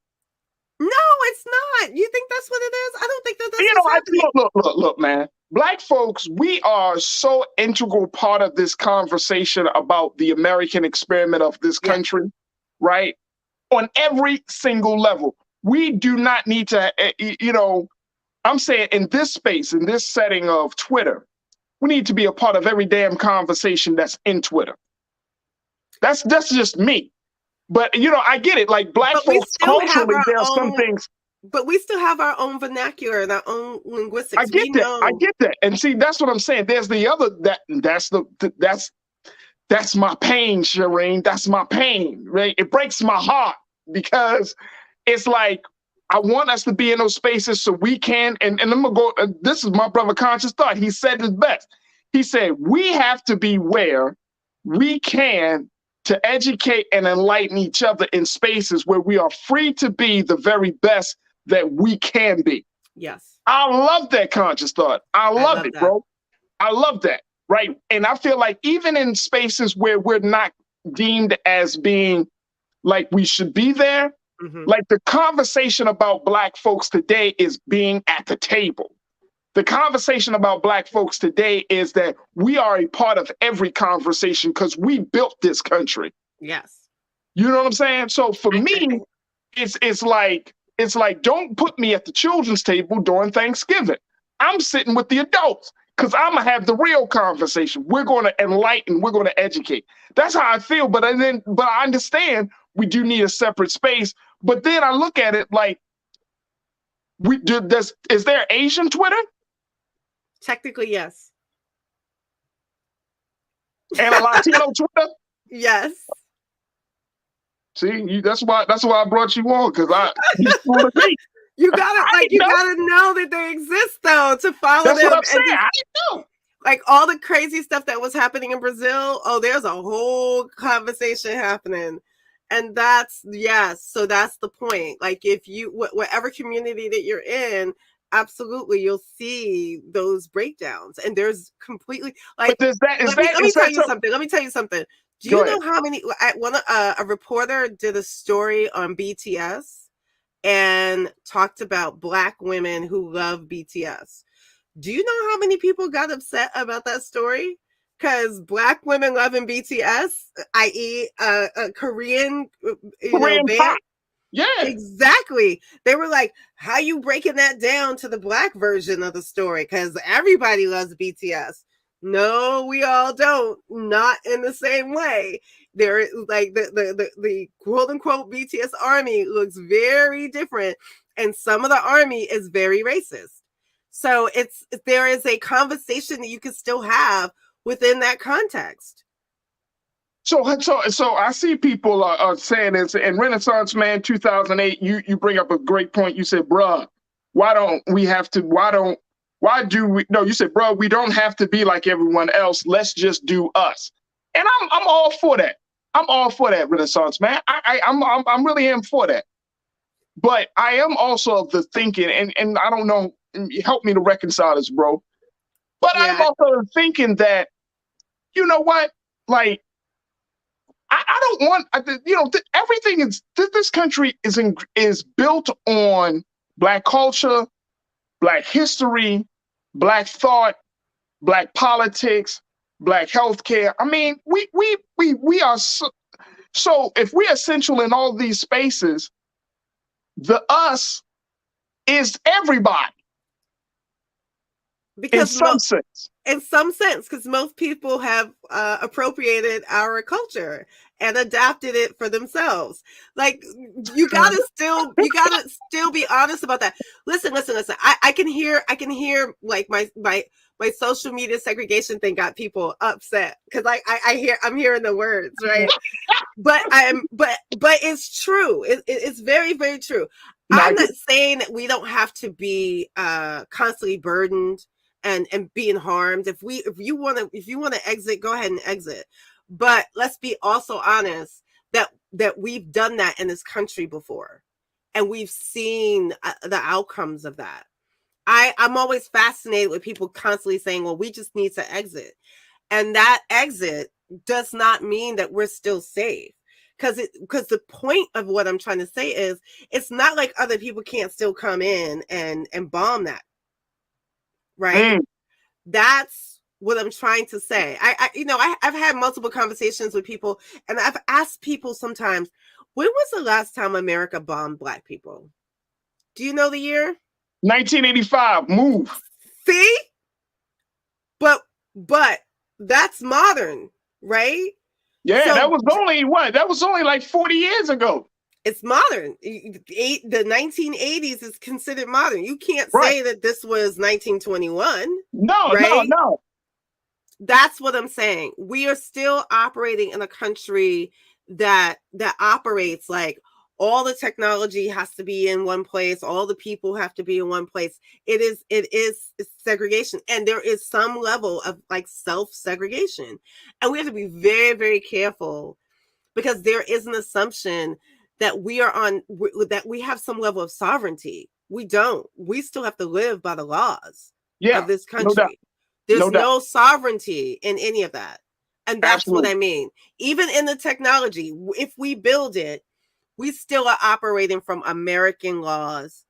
No, it's not. You think that's what it is? I don't think that's
look, man. Black folks, we are so integral part of this conversation about the American experiment of this country, right? On every single level. We do not need to, I'm saying in this space, in this setting of Twitter, we need to be a part of every damn conversation that's in Twitter. That's just me. But, I get it. Like, Black folks, culturally, there are some things.
But we still have our own vernacular and our own linguistics.
I get that. And see, that's what I'm saying. There's the other, that's my pain, Shireen. That's my pain, right? It breaks my heart because it's like, I want us to be in those spaces so we can, and I'm going to go, this is my brother Conscious Thought. He said it best. He said, we have to be where we can to educate and enlighten each other in spaces where we are free to be the very best that we can be.
Yes.
I love that, Conscious Thought. I love it, bro. I love that, right? And I feel like even in spaces where we're not deemed as being like we should be there, like the conversation about Black folks today is being at the table. The conversation about Black folks today is that we are a part of every conversation because we built this country.
Yes.
You know what I'm saying? So for me, it's like, don't put me at the children's table during Thanksgiving. I'm sitting with the adults because I'm going to have the real conversation. We're going to enlighten. We're going to educate. That's how I feel. But I understand we do need a separate space. But then I look at it like, is there Asian Twitter?
Technically, yes.
And a Latino Twitter?
Yes.
See, that's why I brought you on, because
you gotta know that they exist though to follow them.
That's what I'm saying. I know.
Like all the crazy stuff that was happening in Brazil. Oh, there's a whole conversation happening. And so that's the point. Like if you, whatever community that you're in, absolutely, you'll see those breakdowns. And there's completely like, let me tell you something. Do you know how many, a reporter did a story on BTS and talked about Black women who love BTS. Do you know how many people got upset about that story? Because Black women loving BTS, i.e. a Korean, band.
Pop. Yeah,
exactly. They were like, how you breaking that down to the Black version of the story? Because everybody loves BTS. No, we all don't. Not in the same way. They're like the quote unquote BTS army looks very different. And some of the army is very racist. So there is a conversation that you can still have within that context.
So I see people are saying this, and Renaissance Man 2008, you bring up a great point. You said, bruh, you said, bruh, we don't have to be like everyone else. Let's just do us. And I'm all for that. I'm all for that, Renaissance Man. I'm really am for that. But I am also of the thinking, and I don't know, help me to reconcile this, bro. But yeah. I'm also thinking that, you know what, like, I don't want, everything is, this country is built on Black culture, Black history, Black thought, Black politics, Black healthcare. I mean, we are so if we're essential in all these spaces, the us is everybody.
Because
in some sense.
In some sense, because most people have appropriated our culture and adapted it for themselves. Like you gotta still be honest about that. Listen. I can hear like my social media segregation thing got people upset because I'm hearing the words, right? but it's true. It's very, very true. I'm not saying that we don't have to be constantly burdened and being harmed. If you want to exit, go ahead and exit. But let's be also honest that we've done that in this country before, and we've seen the outcomes of that. I'm always fascinated with people constantly saying, well, we just need to exit. And that exit does not mean that we're still safe. Because the point of what I'm trying to say is it's not like other people can't still come in and bomb that. Right? That's what I'm trying to say. I've had multiple conversations with people, and I've asked people sometimes, when was the last time America bombed Black people? Do you know the year?
1985. Move.
See? But that's modern, right?
Yeah, so, that was only what? That was only like 40 years ago.
It's modern. The 1980s is considered modern. You can't say that this was 1921.
No.
That's what I'm saying. We are still operating in a country that operates like all the technology has to be in one place. All the people have to be in one place. It is segregation. And there is some level of like self-segregation. And we have to be very, very careful because there is an assumption that that we have some level of sovereignty. We don't. We still have to live by the laws of this country. There's no sovereignty in any of that. And that's what I mean. Even in the technology, if we build it, we still are operating from American laws.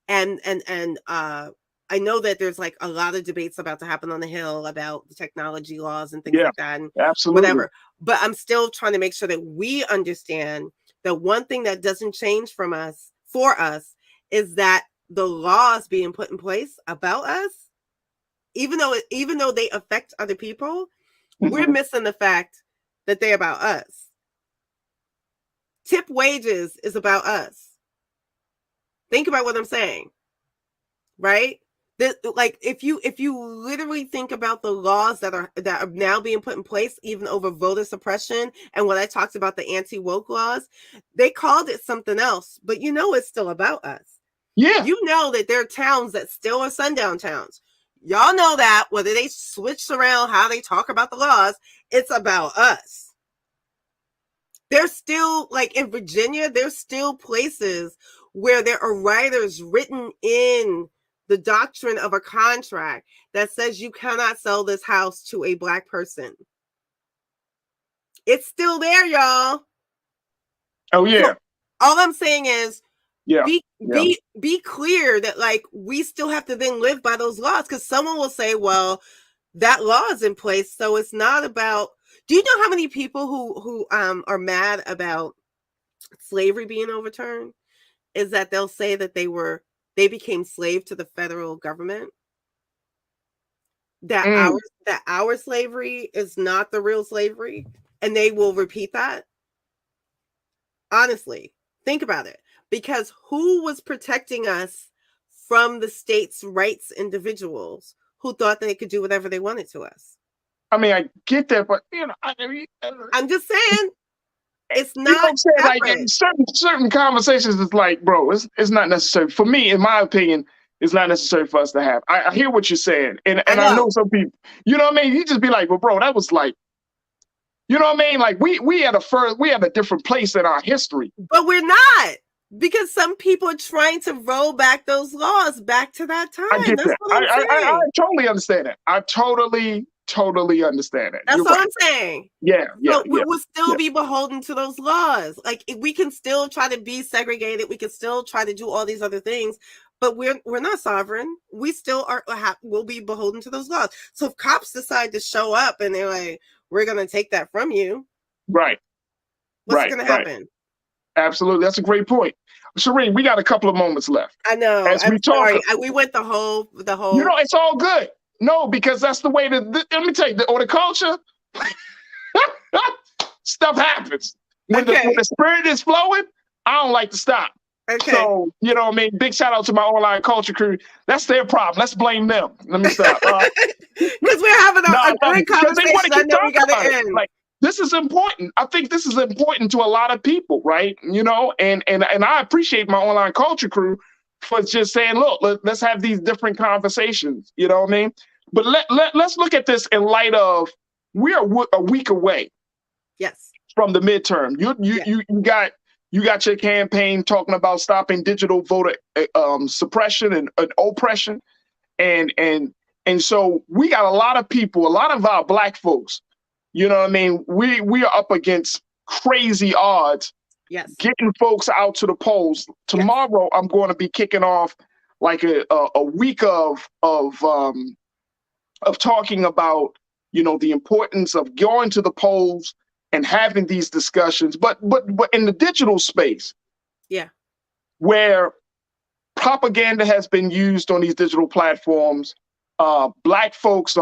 And I know that there's like a lot of debates about to happen on the Hill about the technology laws and things like that and whatever. But I'm still trying to make sure that we understand that one thing that doesn't change for us is that the laws being put in place about us, even though they affect other people, we're missing the fact that they're about us. Tip wages is about us. Think about what I'm saying, right? Like if you literally think about the laws that are now being put in place, even over voter suppression, and when I talked about the anti-woke laws, they called it something else, but it's still about us.
Yeah,
you know that there are towns that still are sundown towns. Y'all know that whether they switch around how they talk about the laws, it's about us. There's still, like in Virginia, there's still places where there are writers written in the doctrine of a contract that says you cannot sell this house to a Black person. It's still there, y'all.
Oh, yeah.
So all I'm saying is, be clear that like we still have to then live by those laws, because someone will say, well, that law is in place, so it's not about. Do you know how many people who are mad about slavery being overturned is that they'll say that they became slave to the federal government? That our slavery is not the real slavery, and they will repeat that. Honestly, think about it. Because who was protecting us from the state's rights individuals who thought they could do whatever they wanted to us?
I mean, I get that, but
I'm just saying it's not.
Like in certain conversations, it's like, bro, it's not necessary for me. In my opinion, it's not necessary for us to have. I hear what you're saying, and I know some people. You know what I mean? You just be like, well, bro, that was like. You know what I mean? Like we had a different place in our history,
but we're not. Because some people are trying to roll back those laws back to that time.
I get that. I totally understand that. I totally understand that.
That's all I'm saying.
Yeah.
So we'll still be beholden to those laws. Like we can still try to be segregated. We can still try to do all these other things, but we're not sovereign. We still will be beholden to those laws. So if cops decide to show up and they're like, we're going to take that from you.
Right.
What's going to happen?
Right. Absolutely. That's a great point. Shireen, we got a couple of moments left.
I know. I'm sorry. We went the whole.
It's all good. No, because that's the way let me tell you, the culture, stuff happens. When the spirit is flowing, I don't like to stop.
Okay.
So, you know what I mean? Big shout out to my online culture crew. That's their problem. Let's blame them. Let me stop.
Because we're having a great conversation. I know we got to end.
Like, this is important. I think this is important to a lot of people, right? You know, and I appreciate my online culture crew for just saying, look, let's have these different conversations. You know what I mean? But let's look at this in light of we're a week away.
Yes.
From the midterm. You got your campaign talking about stopping digital voter suppression and oppression. And so we got a lot of people, a lot of our Black folks, you know what I mean? We are up against crazy odds.
Yes.
Getting folks out to the polls. Tomorrow, I'm going to be kicking off like a week of talking about, you know, the importance of going to the polls and having these discussions, but in the digital space, where propaganda has been used on these digital platforms, Black folks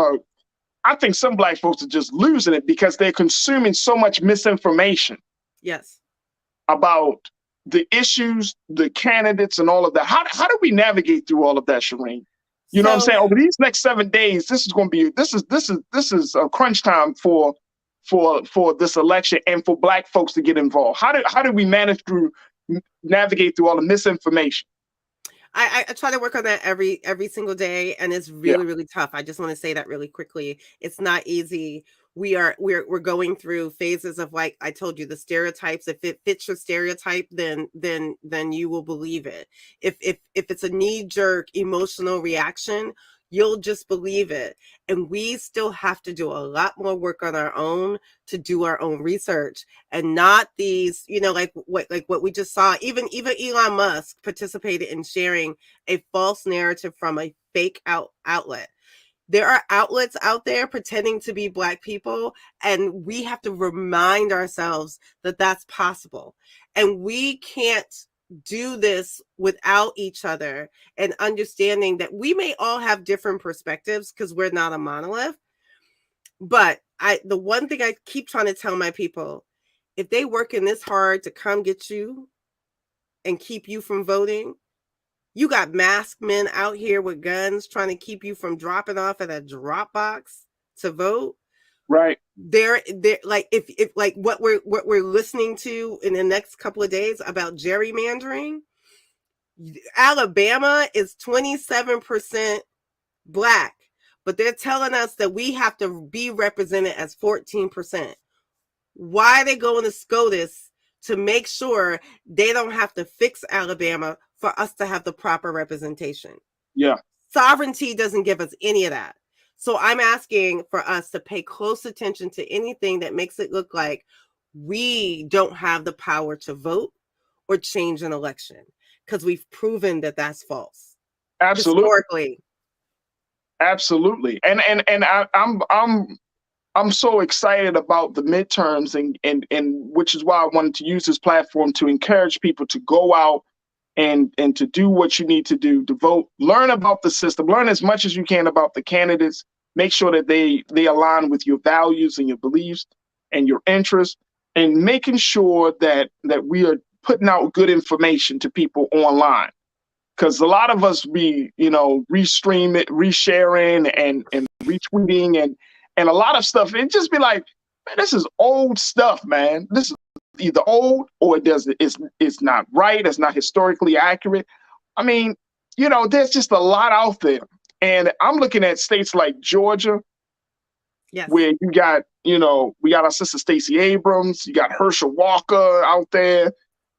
I think some Black folks are just losing it because they're consuming so much misinformation.
Yes.
About the issues, the candidates, and all of that. How do we navigate through all of that, Shireen? You know what I'm saying? Over these next 7 days, this is a crunch time for this election and for Black folks to get involved. How do we navigate through all the misinformation?
I try to work on that every single day, and it's really tough. I just want to say that really quickly. It's not easy. We're going through phases of, like I told you, the stereotypes. If it fits your stereotype, then you will believe it. If it's a knee-jerk emotional reaction, you'll just believe it. And we still have to do a lot more work on our own to do our own research, and not these, you know, like what we just saw. Even Elon Musk participated in sharing a false narrative from a fake outlet. There are outlets out there pretending to be Black people, and we have to remind ourselves that that's possible. And we can't do this without each other and understanding that we may all have different perspectives because we're not a monolith. But the one thing I keep trying to tell my people, if they working this hard to come get you and keep you from voting, you got masked men out here with guns trying to keep you from dropping off at a drop box to vote.
Right.
They're like, if like what we're listening to in the next couple of days about gerrymandering, Alabama is 27% Black, but they're telling us that we have to be represented as 14%. Why are they going to SCOTUS to make sure they don't have to fix Alabama for us to have the proper representation?
Yeah.
Sovereignty doesn't give us any of that. So I'm asking for us to pay close attention to anything that makes it look like we don't have the power to vote or change an election, because we've proven that that's false.
Absolutely.
Historically.
Absolutely. And I'm so excited about the midterms, and which is why I wanted to use this platform to encourage people to go out and to do what you need to do to vote, learn about the system, learn as much as you can about the candidates, make sure that they align with your values and your beliefs and your interests, and making sure that we are putting out good information to people online. Because a lot of us be, you know, restream it, resharing and retweeting and a lot of stuff. It just be like, man, this is old stuff, man. This is either old or it's not right. It's not historically accurate. I mean, you know, there's just a lot out there. And I'm looking at states like Georgia, where you got, you know, we got our sister Stacey Abrams, you got Herschel Walker out there,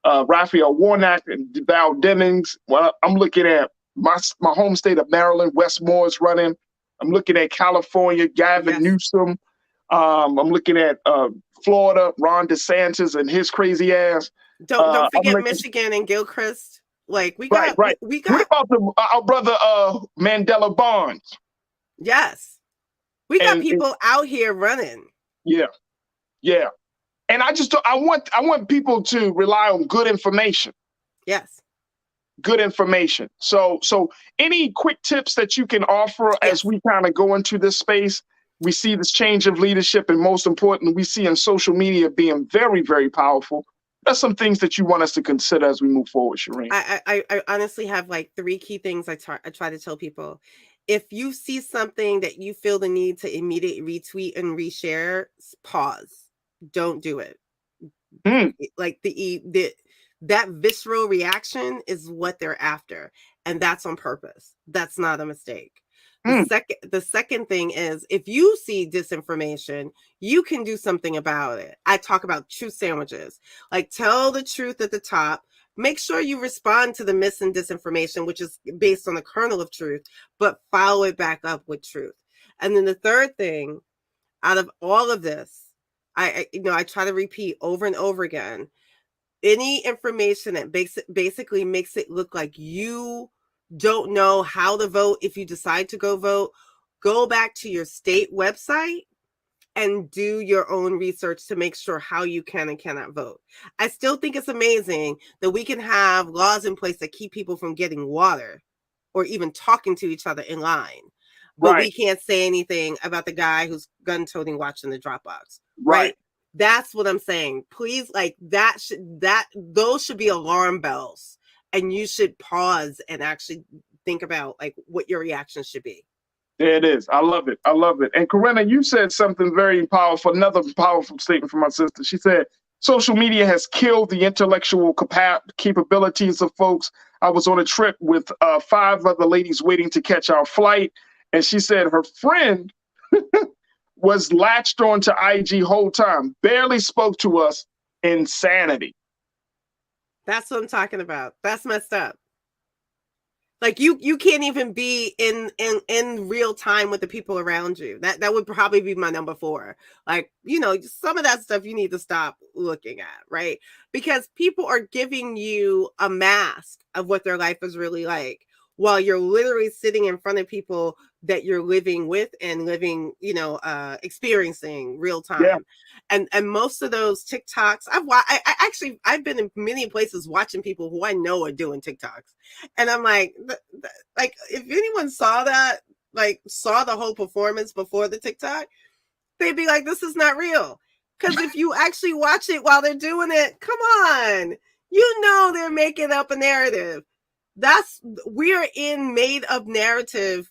Raphael Warnock and Val Demings. Well, I'm looking at my home state of Maryland, Wes Moore is running. I'm looking at California, Gavin Newsom. I'm looking at Florida, Ron DeSantis and his crazy ass.
Don't forget Michigan and Gilchrist. Like we got,
right.
We got.
What about our brother Mandela Barnes?
Yes, we got people out here running.
Yeah, yeah. And I want people to rely on good information.
Yes.
good information. So any quick tips that you can offer as we kind of go into this space? We see this change of leadership, and most important, we see in social media being very, very powerful. That's some things that you want us to consider as we move forward, Shireen.
I honestly have like 3 key things I try to tell people. If you see something that you feel the need to immediately retweet and reshare, pause. Don't do it. Like that visceral reaction is what they're after, and that's on purpose. That's not a mistake. The second thing is, if you see disinformation, you can do something about it. I talk about truth sandwiches. Like, tell the truth at the top. Make sure you respond to the mis and disinformation, which is based on the kernel of truth, but follow it back up with truth. And then the third thing, out of all of this, I try to repeat over and over again, any information that basically makes it look like you don't know how to vote if you decide to go vote, go back to your state website and do your own research to make sure how you can and cannot vote. I still think it's amazing that we can have laws in place that keep people from getting water or even talking to each other in line. But we can't say anything about the guy who's gun toting watching the Dropbox. Right. That's what I'm saying. Please, like, those should be alarm bells, and you should pause and actually think about like what your reaction should be.
There it is. I love it. I love it. And Corinna, you said something very powerful, another powerful statement from my sister. She said, social media has killed the intellectual capabilities of folks. I was on a trip with 5 other ladies waiting to catch our flight. And she said her friend was latched onto IG whole time, barely spoke to us. Insanity.
That's what I'm talking about. That's messed up. Like, you can't even be in real time with the people around you. That would probably be my number 4. Like, some of that stuff you need to stop looking at, right? Because people are giving you a mask of what their life is really like, while you're literally sitting in front of people that you're living with and experiencing real time. Yeah. And most of those TikToks, I've been in many places watching people who I know are doing TikToks. And I'm like if anyone saw that, like saw the whole performance before the TikTok, they'd be like, this is not real. Because if you actually watch it while they're doing it, come on, they're making up a narrative. We're in made up narrative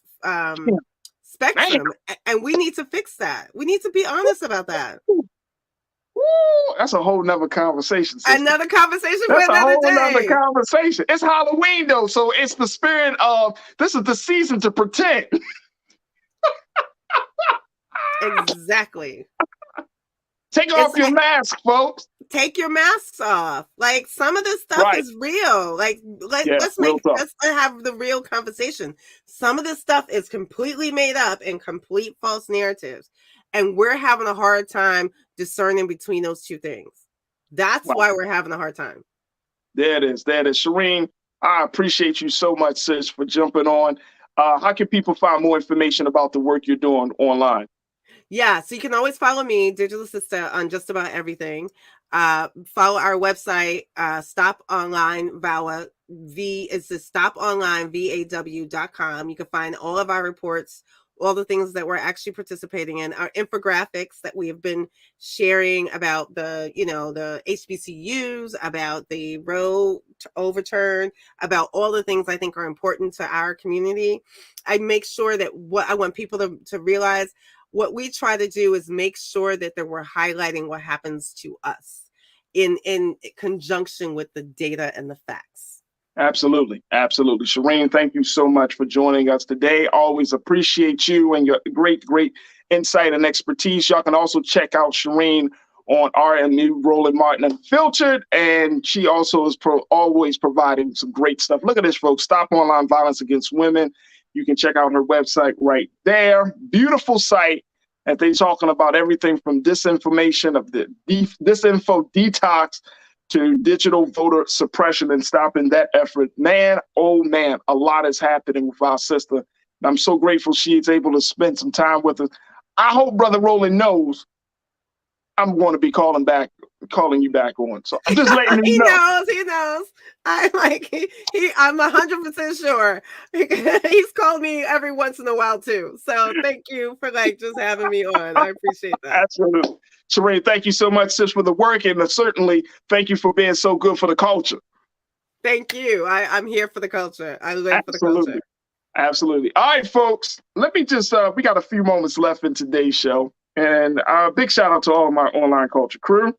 spectrum, and we need to fix that. We need to be honest about that.
Woo, that's a whole nother conversation. Sister.
Another conversation for
that's
another
a whole
day.
Nother conversation. It's Halloween though, so it's the spirit of this is the season to pretend.
Exactly.
Take off your mask, folks.
Take your masks off. Like, some of this stuff is real. Like, let's have the real conversation. Some of this stuff is completely made up and complete false narratives. And we're having a hard time discerning between those two things. That's why we're having a hard time.
There it is. Shireen, I appreciate you so much, sis, for jumping on. How can people find more information about the work you're doing online?
Yeah, so you can always follow me, Digital Assistant, on just about everything. Follow our website, Stop Online VAWA. stoponlinevaw.com. You can find all of our reports, all the things that we're actually participating in, our infographics that we have been sharing about the HBCUs, about the Roe overturn, about all the things I think are important to our community. I make sure that what I want people to realize, what we try to do is make sure that we're highlighting what happens to us in conjunction with the data and the facts.
Absolutely. Absolutely. Shireen, thank you so much for joining us today. Always appreciate you and your great insight and expertise. Y'all can also check out Shireen on RMU Roland Martin Unfiltered, and she also is always providing some great stuff. Look at this, folks. Stop Online Violence Against Women. You can check out her website right there. Beautiful site. And they're talking about everything from disinformation, of the disinfo detox, to digital voter suppression and stopping that effort. Man, oh man, a lot is happening with our sister. And I'm so grateful she's able to spend some time with us. I hope Brother Roland knows I'm going to be calling back calling you back on. So I'm just letting
He
you know.
He knows. I'm like, I'm 100% sure. He's called me every once in a while too. So thank you for just having me on. I appreciate that.
Absolutely. Sheree, thank you so much, sis, for the work. And certainly thank you for being so good for the culture.
Thank you. I'm here for the culture. I live for the culture.
Absolutely. All right, folks. Let me just, we got a few moments left in today's show. And big shout out to all my online culture crew.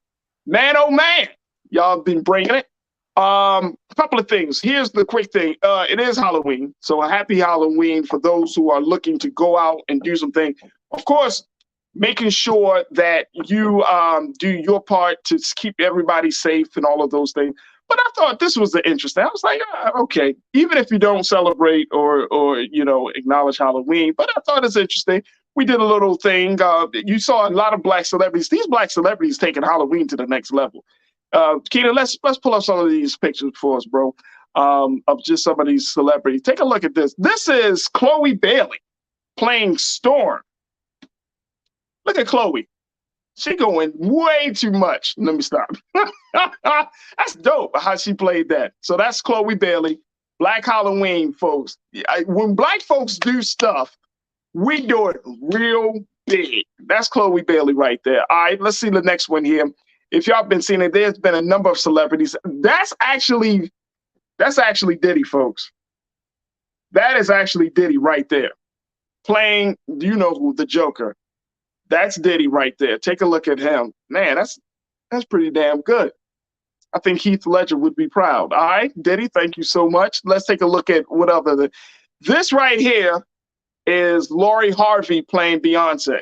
Man, oh man, y'all been bringing it. A couple of things. Here's the quick thing. It is Halloween. So a happy Halloween for those who are looking to go out and do something. Of course, making sure that you do your part to keep everybody safe and all of those things. But I thought this was interesting. I was like, okay, even if you don't celebrate or acknowledge Halloween, but I thought it's interesting. We did a little thing. You saw a lot of black celebrities. These black celebrities taking Halloween to the next level. Keenan, let's pull up some of these pictures for us, bro, of just some of these celebrities. Take a look at this. This is Chloe Bailey playing Storm. Look at Chloe. She going way too much. Let me stop. That's dope how she played that. So that's Chloe Bailey, Black Halloween, folks. When black folks do stuff, we do it real big. That's Chloe Bailey right there. All right, let's see the next one here. If y'all been seeing it, there's been a number of celebrities. That's actually Diddy, folks. That is actually Diddy right there. Playing, you know who, the Joker. That's Diddy right there. Take a look at him. Man, that's pretty damn good. I think Heath Ledger would be proud. All right, Diddy, thank you so much. Let's take a look at what other. This right here is Lori Harvey playing Beyonce.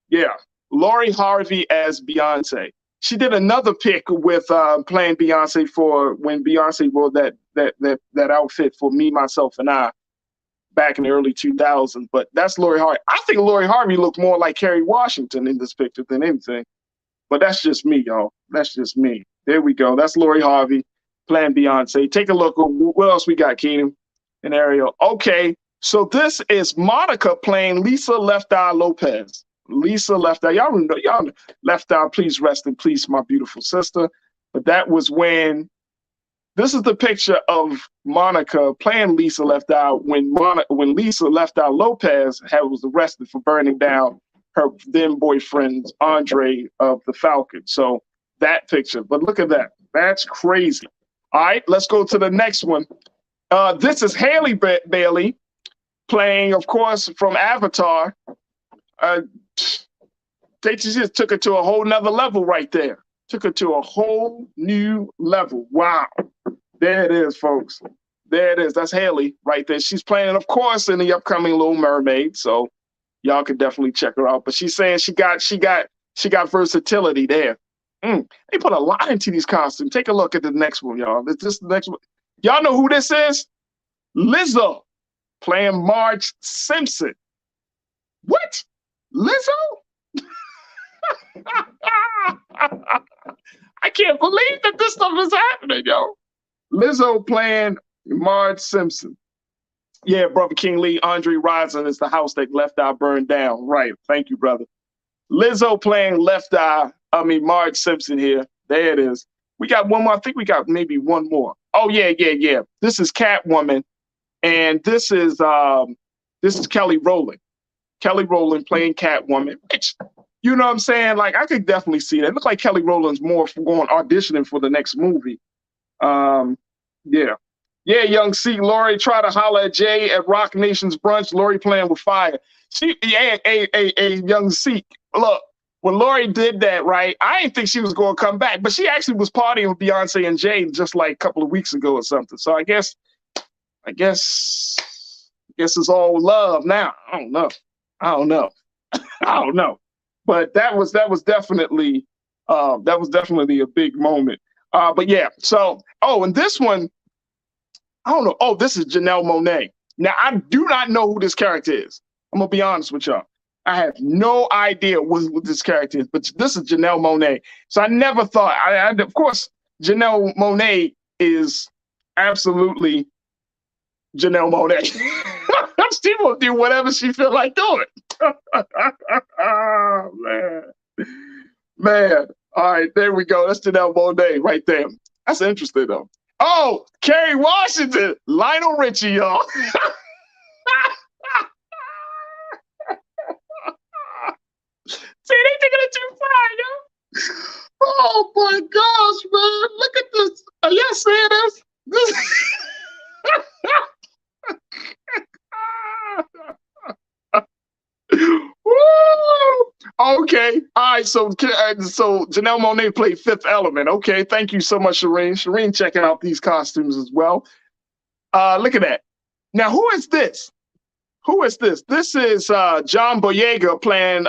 Yeah, Lori Harvey as Beyonce. She did another pic with playing Beyonce for when Beyonce wore that outfit for Me, Myself, and I back in the early 2000s. But that's Lori Harvey. I think Lori Harvey looked more like Kerry Washington in this picture than anything. But that's just me, y'all. That's just me. There we go. That's Lori Harvey playing Beyonce. Take a look. What else we got, Keenan and Ariel? Okay, so this is Monica playing Lisa Left Eye Lopez. Lisa Left Eye. Y'all know, Left Eye, please rest in peace, my beautiful sister. But that was when, this is the picture of Monica playing Lisa Left Eye when Lisa Left Eye Lopez was arrested for burning down her then boyfriend, Andre of the Falcon. So that picture, but look at that. That's crazy. All right, let's go to the next one. This is Haley Bailey playing, of course, from Avatar. They just took it to a whole nother level right there. Took it to a whole new level. Wow. There it is, folks. There it is. That's Haley right there. She's playing, of course, in the upcoming Little Mermaid. So y'all can definitely check her out. But she's saying she got versatility there. They put a lot into these costumes. Take a look at the next one, y'all. This the next one. Y'all know who this is? Lizzo playing Marge Simpson. What? Lizzo? I can't believe that this stuff is happening, yo. Lizzo playing Marge Simpson. Yeah, Brother King Lee, Andre Rison is the house that Left Eye burned down. Right. Thank you, brother. Lizzo playing Marge Simpson here. There it is. We got one more. I think we got maybe one more. Oh, yeah. This is Catwoman. And this is Kelly Rowland. Kelly Rowland playing Catwoman. Which, you know what I'm saying? Like, I could definitely see that. It looks like Kelly Rowland's more for going auditioning for the next movie. Yeah. Yeah, Young C. Lori try to holler at Jay at Rock Nation's brunch. Lori playing with fire. Young C. Look, when Lori did that, right, I didn't think she was going to come back, but she actually was partying with Beyonce and Jay just like a couple of weeks ago or something. So I guess it's all love now. I don't know. But that was definitely a big moment. But yeah, so and this one, I don't know. Oh, this is Janelle Monáe. Now, I do not know who this character is. I'm going to be honest with y'all. I have no idea what this character is, but this is Janelle Monáe. So I never thought, of course, Janelle Monáe is absolutely Janelle Monáe. She will do whatever she feel like doing. Oh, man. Man. All right, there we go. That's Janelle Monáe right there. That's interesting, though. Oh, Kerry Washington, Lionel Richie, y'all. See, they taking it too far, yo. Oh my gosh, man! Look at this. Are y'all seeing this? Woo! Okay. All right. So Janelle Monáe played Fifth Element. Okay. Thank you so much, Shireen. Shireen checking out these costumes as well. Look at that. Now, who is this? Who is this? This is John Boyega playing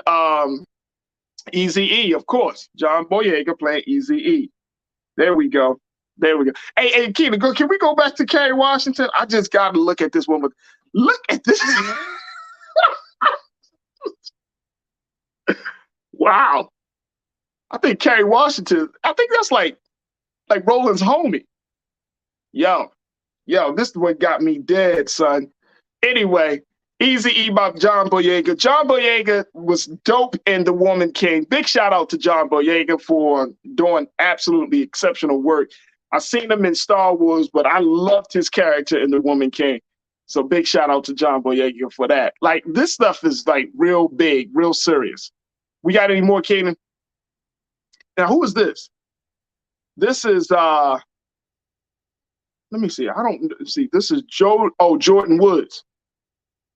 Eazy-E, of course. John Boyega playing Eazy-E. There we go. There we go. Hey, Keena, can we go back to Kerry Washington? I just got to look at this woman. Look at this. Wow. I think Kerry Washington, I think that's like Roland's homie. Yo, this is what got me dead, son. Anyway, Eazy-E by John Boyega. John Boyega was dope in The Woman King. Big shout out to John Boyega for doing absolutely exceptional work. I seen him in Star Wars, but I loved his character in The Woman King. So big shout out to John Boyega for that. Like, this stuff is like real big, real serious. We got any more, Kanan? Now, who is this? This is, let me see. I don't see. This is Jordan Woods.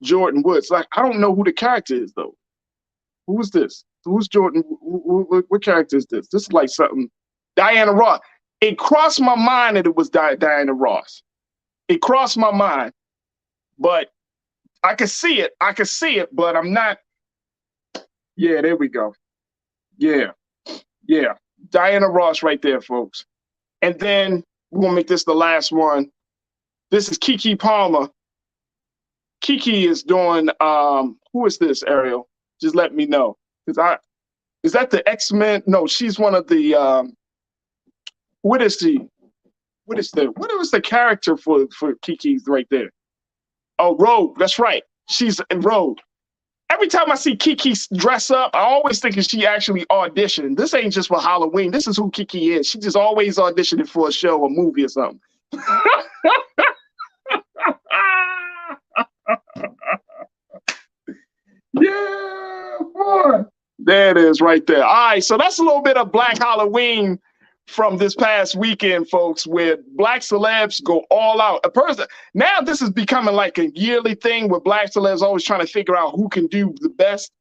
Jordan Woods. Like, I don't know who the character is, though. Who is this? Who's Jordan? What character is this? This is like something. Diana Ross. It crossed my mind that it was Diana Ross. It crossed my mind. But I could see it. But I'm not. Yeah, there we go. Yeah. Diana Ross right there, folks. And then we're going to make this the last one. This is Keke Palmer. Keke is doing, who is this, Ariel? Just let me know. Is that the X-Men? No, she's one of the, what was the character for Keke's right there? Oh, Rogue, that's right. She's in Rogue. Every time I see Keke dress up, I always think she actually auditioned. This ain't just for Halloween. This is who Keke is. She just always auditioning for a show or movie or something. Yeah, boy. There it is right there. All right, so that's a little bit of Black Halloween from this past weekend, folks, where Black celebs go all out. Now this is becoming like a yearly thing where Black celebs always trying to figure out who can do the best,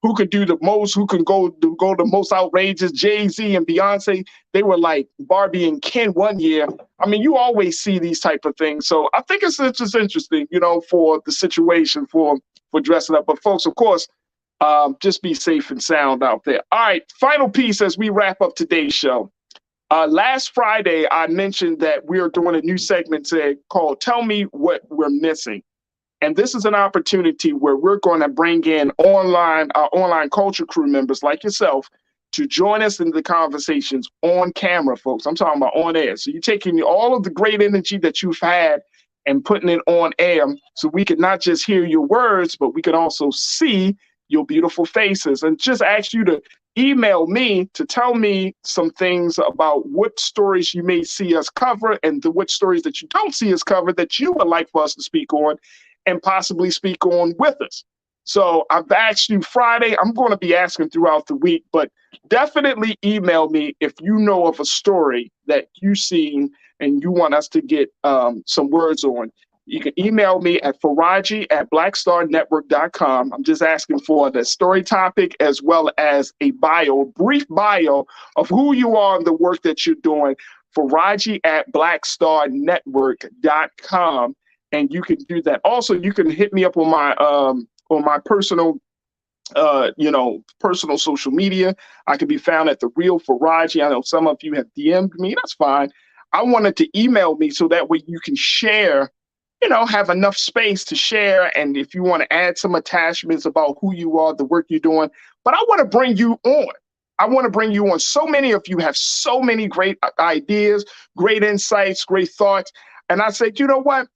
who can do the most, who can go the most outrageous. Jay-Z and Beyonce, they were like Barbie and Ken one year. I mean, you always see these type of things. So I think it's just interesting, for the situation for dressing up. But folks, of course, just be safe and sound out there. All right, final piece as we wrap up today's show. Last Friday, I mentioned that we are doing a new segment today called Tell Me What We're Missing. And this is an opportunity where we're going to bring in our online culture crew members like yourself to join us in the conversations on camera, folks. I'm talking about on air. So you're taking all of the great energy that you've had and putting it on air so we can not just hear your words, but we can also see your beautiful faces. And just ask you to email me to tell me some things about what stories you may see us cover and what stories that you don't see us cover that you would like for us to speak on and possibly speak on with us. So I've asked you Friday. I'm going to be asking throughout the week, but definitely email me if you know of a story that you've seen and you want us to get some words on. You can email me at faraji@blackstarnetwork.com. I'm just asking for the story topic as well as a brief bio of who you are and the work that you're doing. faraji@blackstarnetwork.com. And you can do that. Also, you can hit me up on my personal personal social media. I can be found at The Real Faraji. I know some of you have DM'd me. That's fine. I wanted to email me so that way you can share, have enough space to share. And if you want to add some attachments about who you are, the work you're doing, but I want to bring you on. So many of you have so many great ideas, great insights, great thoughts. And I said, you know what?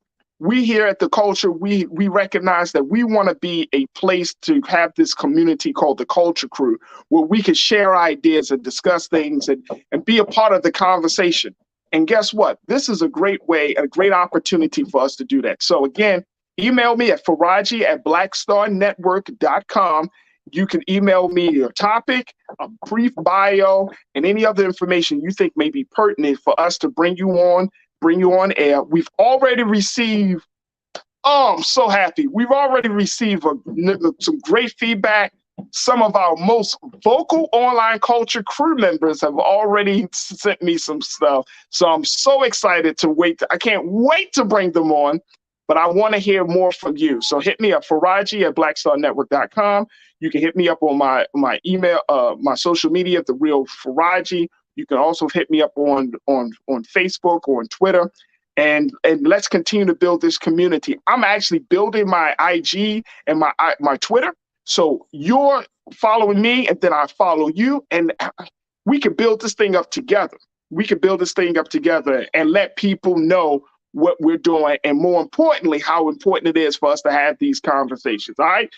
we here at the Culture, we recognize that we want to be a place to have this community called the Culture Crew, where we can share ideas and discuss things and be a part of the conversation. And guess what? This is a great way, a great opportunity for us to do that. So again, email me at faraji@blackstarnetwork.com. You can email me your topic, a brief bio, and any other information you think may be pertinent for us to bring you on air. We've already received, I'm so happy. We've already received some great feedback. Some of our most vocal online culture crew members have already sent me some stuff. So I'm so excited I can't wait to bring them on, but I want to hear more from you. So hit me up, Faraji@blackstarnetwork.com. You can hit me up on my email, my social media, The Real Faraji. You can also hit me up on Facebook or on Twitter. And let's continue to build this community. I'm actually building my IG and my Twitter. So you're following me, and then I follow you, and we can build this thing up together. We can build this thing up together and let people know what we're doing, and more importantly, how important it is for us to have these conversations. All right.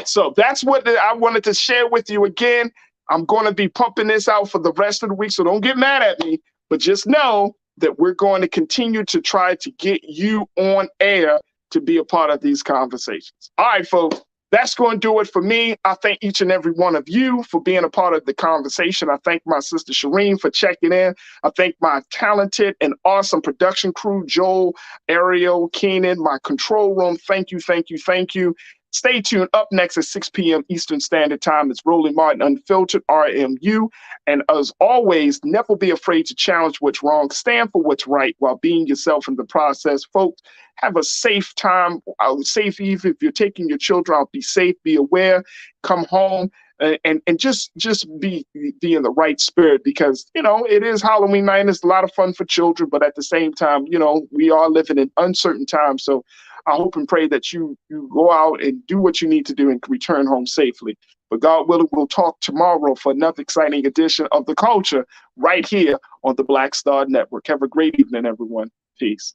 So that's what I wanted to share with you again. I'm going to be pumping this out for the rest of the week, so don't get mad at me, but just know that we're going to continue to try to get you on air to be a part of these conversations. All right, folks, that's going to do it for me. I thank each and every one of you for being a part of the conversation. I thank my sister Shireen for checking in. I thank my talented and awesome production crew, Joel, Ariel, Keenan, my control room. Thank you, thank you, thank you. Stay tuned. Up next at 6 p.m. Eastern Standard Time is Roland Martin Unfiltered, RMU. And as always, never be afraid to challenge what's wrong. Stand for what's right while being yourself in the process. Folks, have a safe time, safe eve. If you're taking your children out, be safe, be aware, come home, and just be in the right spirit, because, it is Halloween night. It's a lot of fun for children, but at the same time, we are living in uncertain times. So I hope and pray that you go out and do what you need to do and return home safely. But God willing, we'll talk tomorrow for another exciting edition of The Culture right here on the Black Star Network. Have a great evening, everyone. Peace.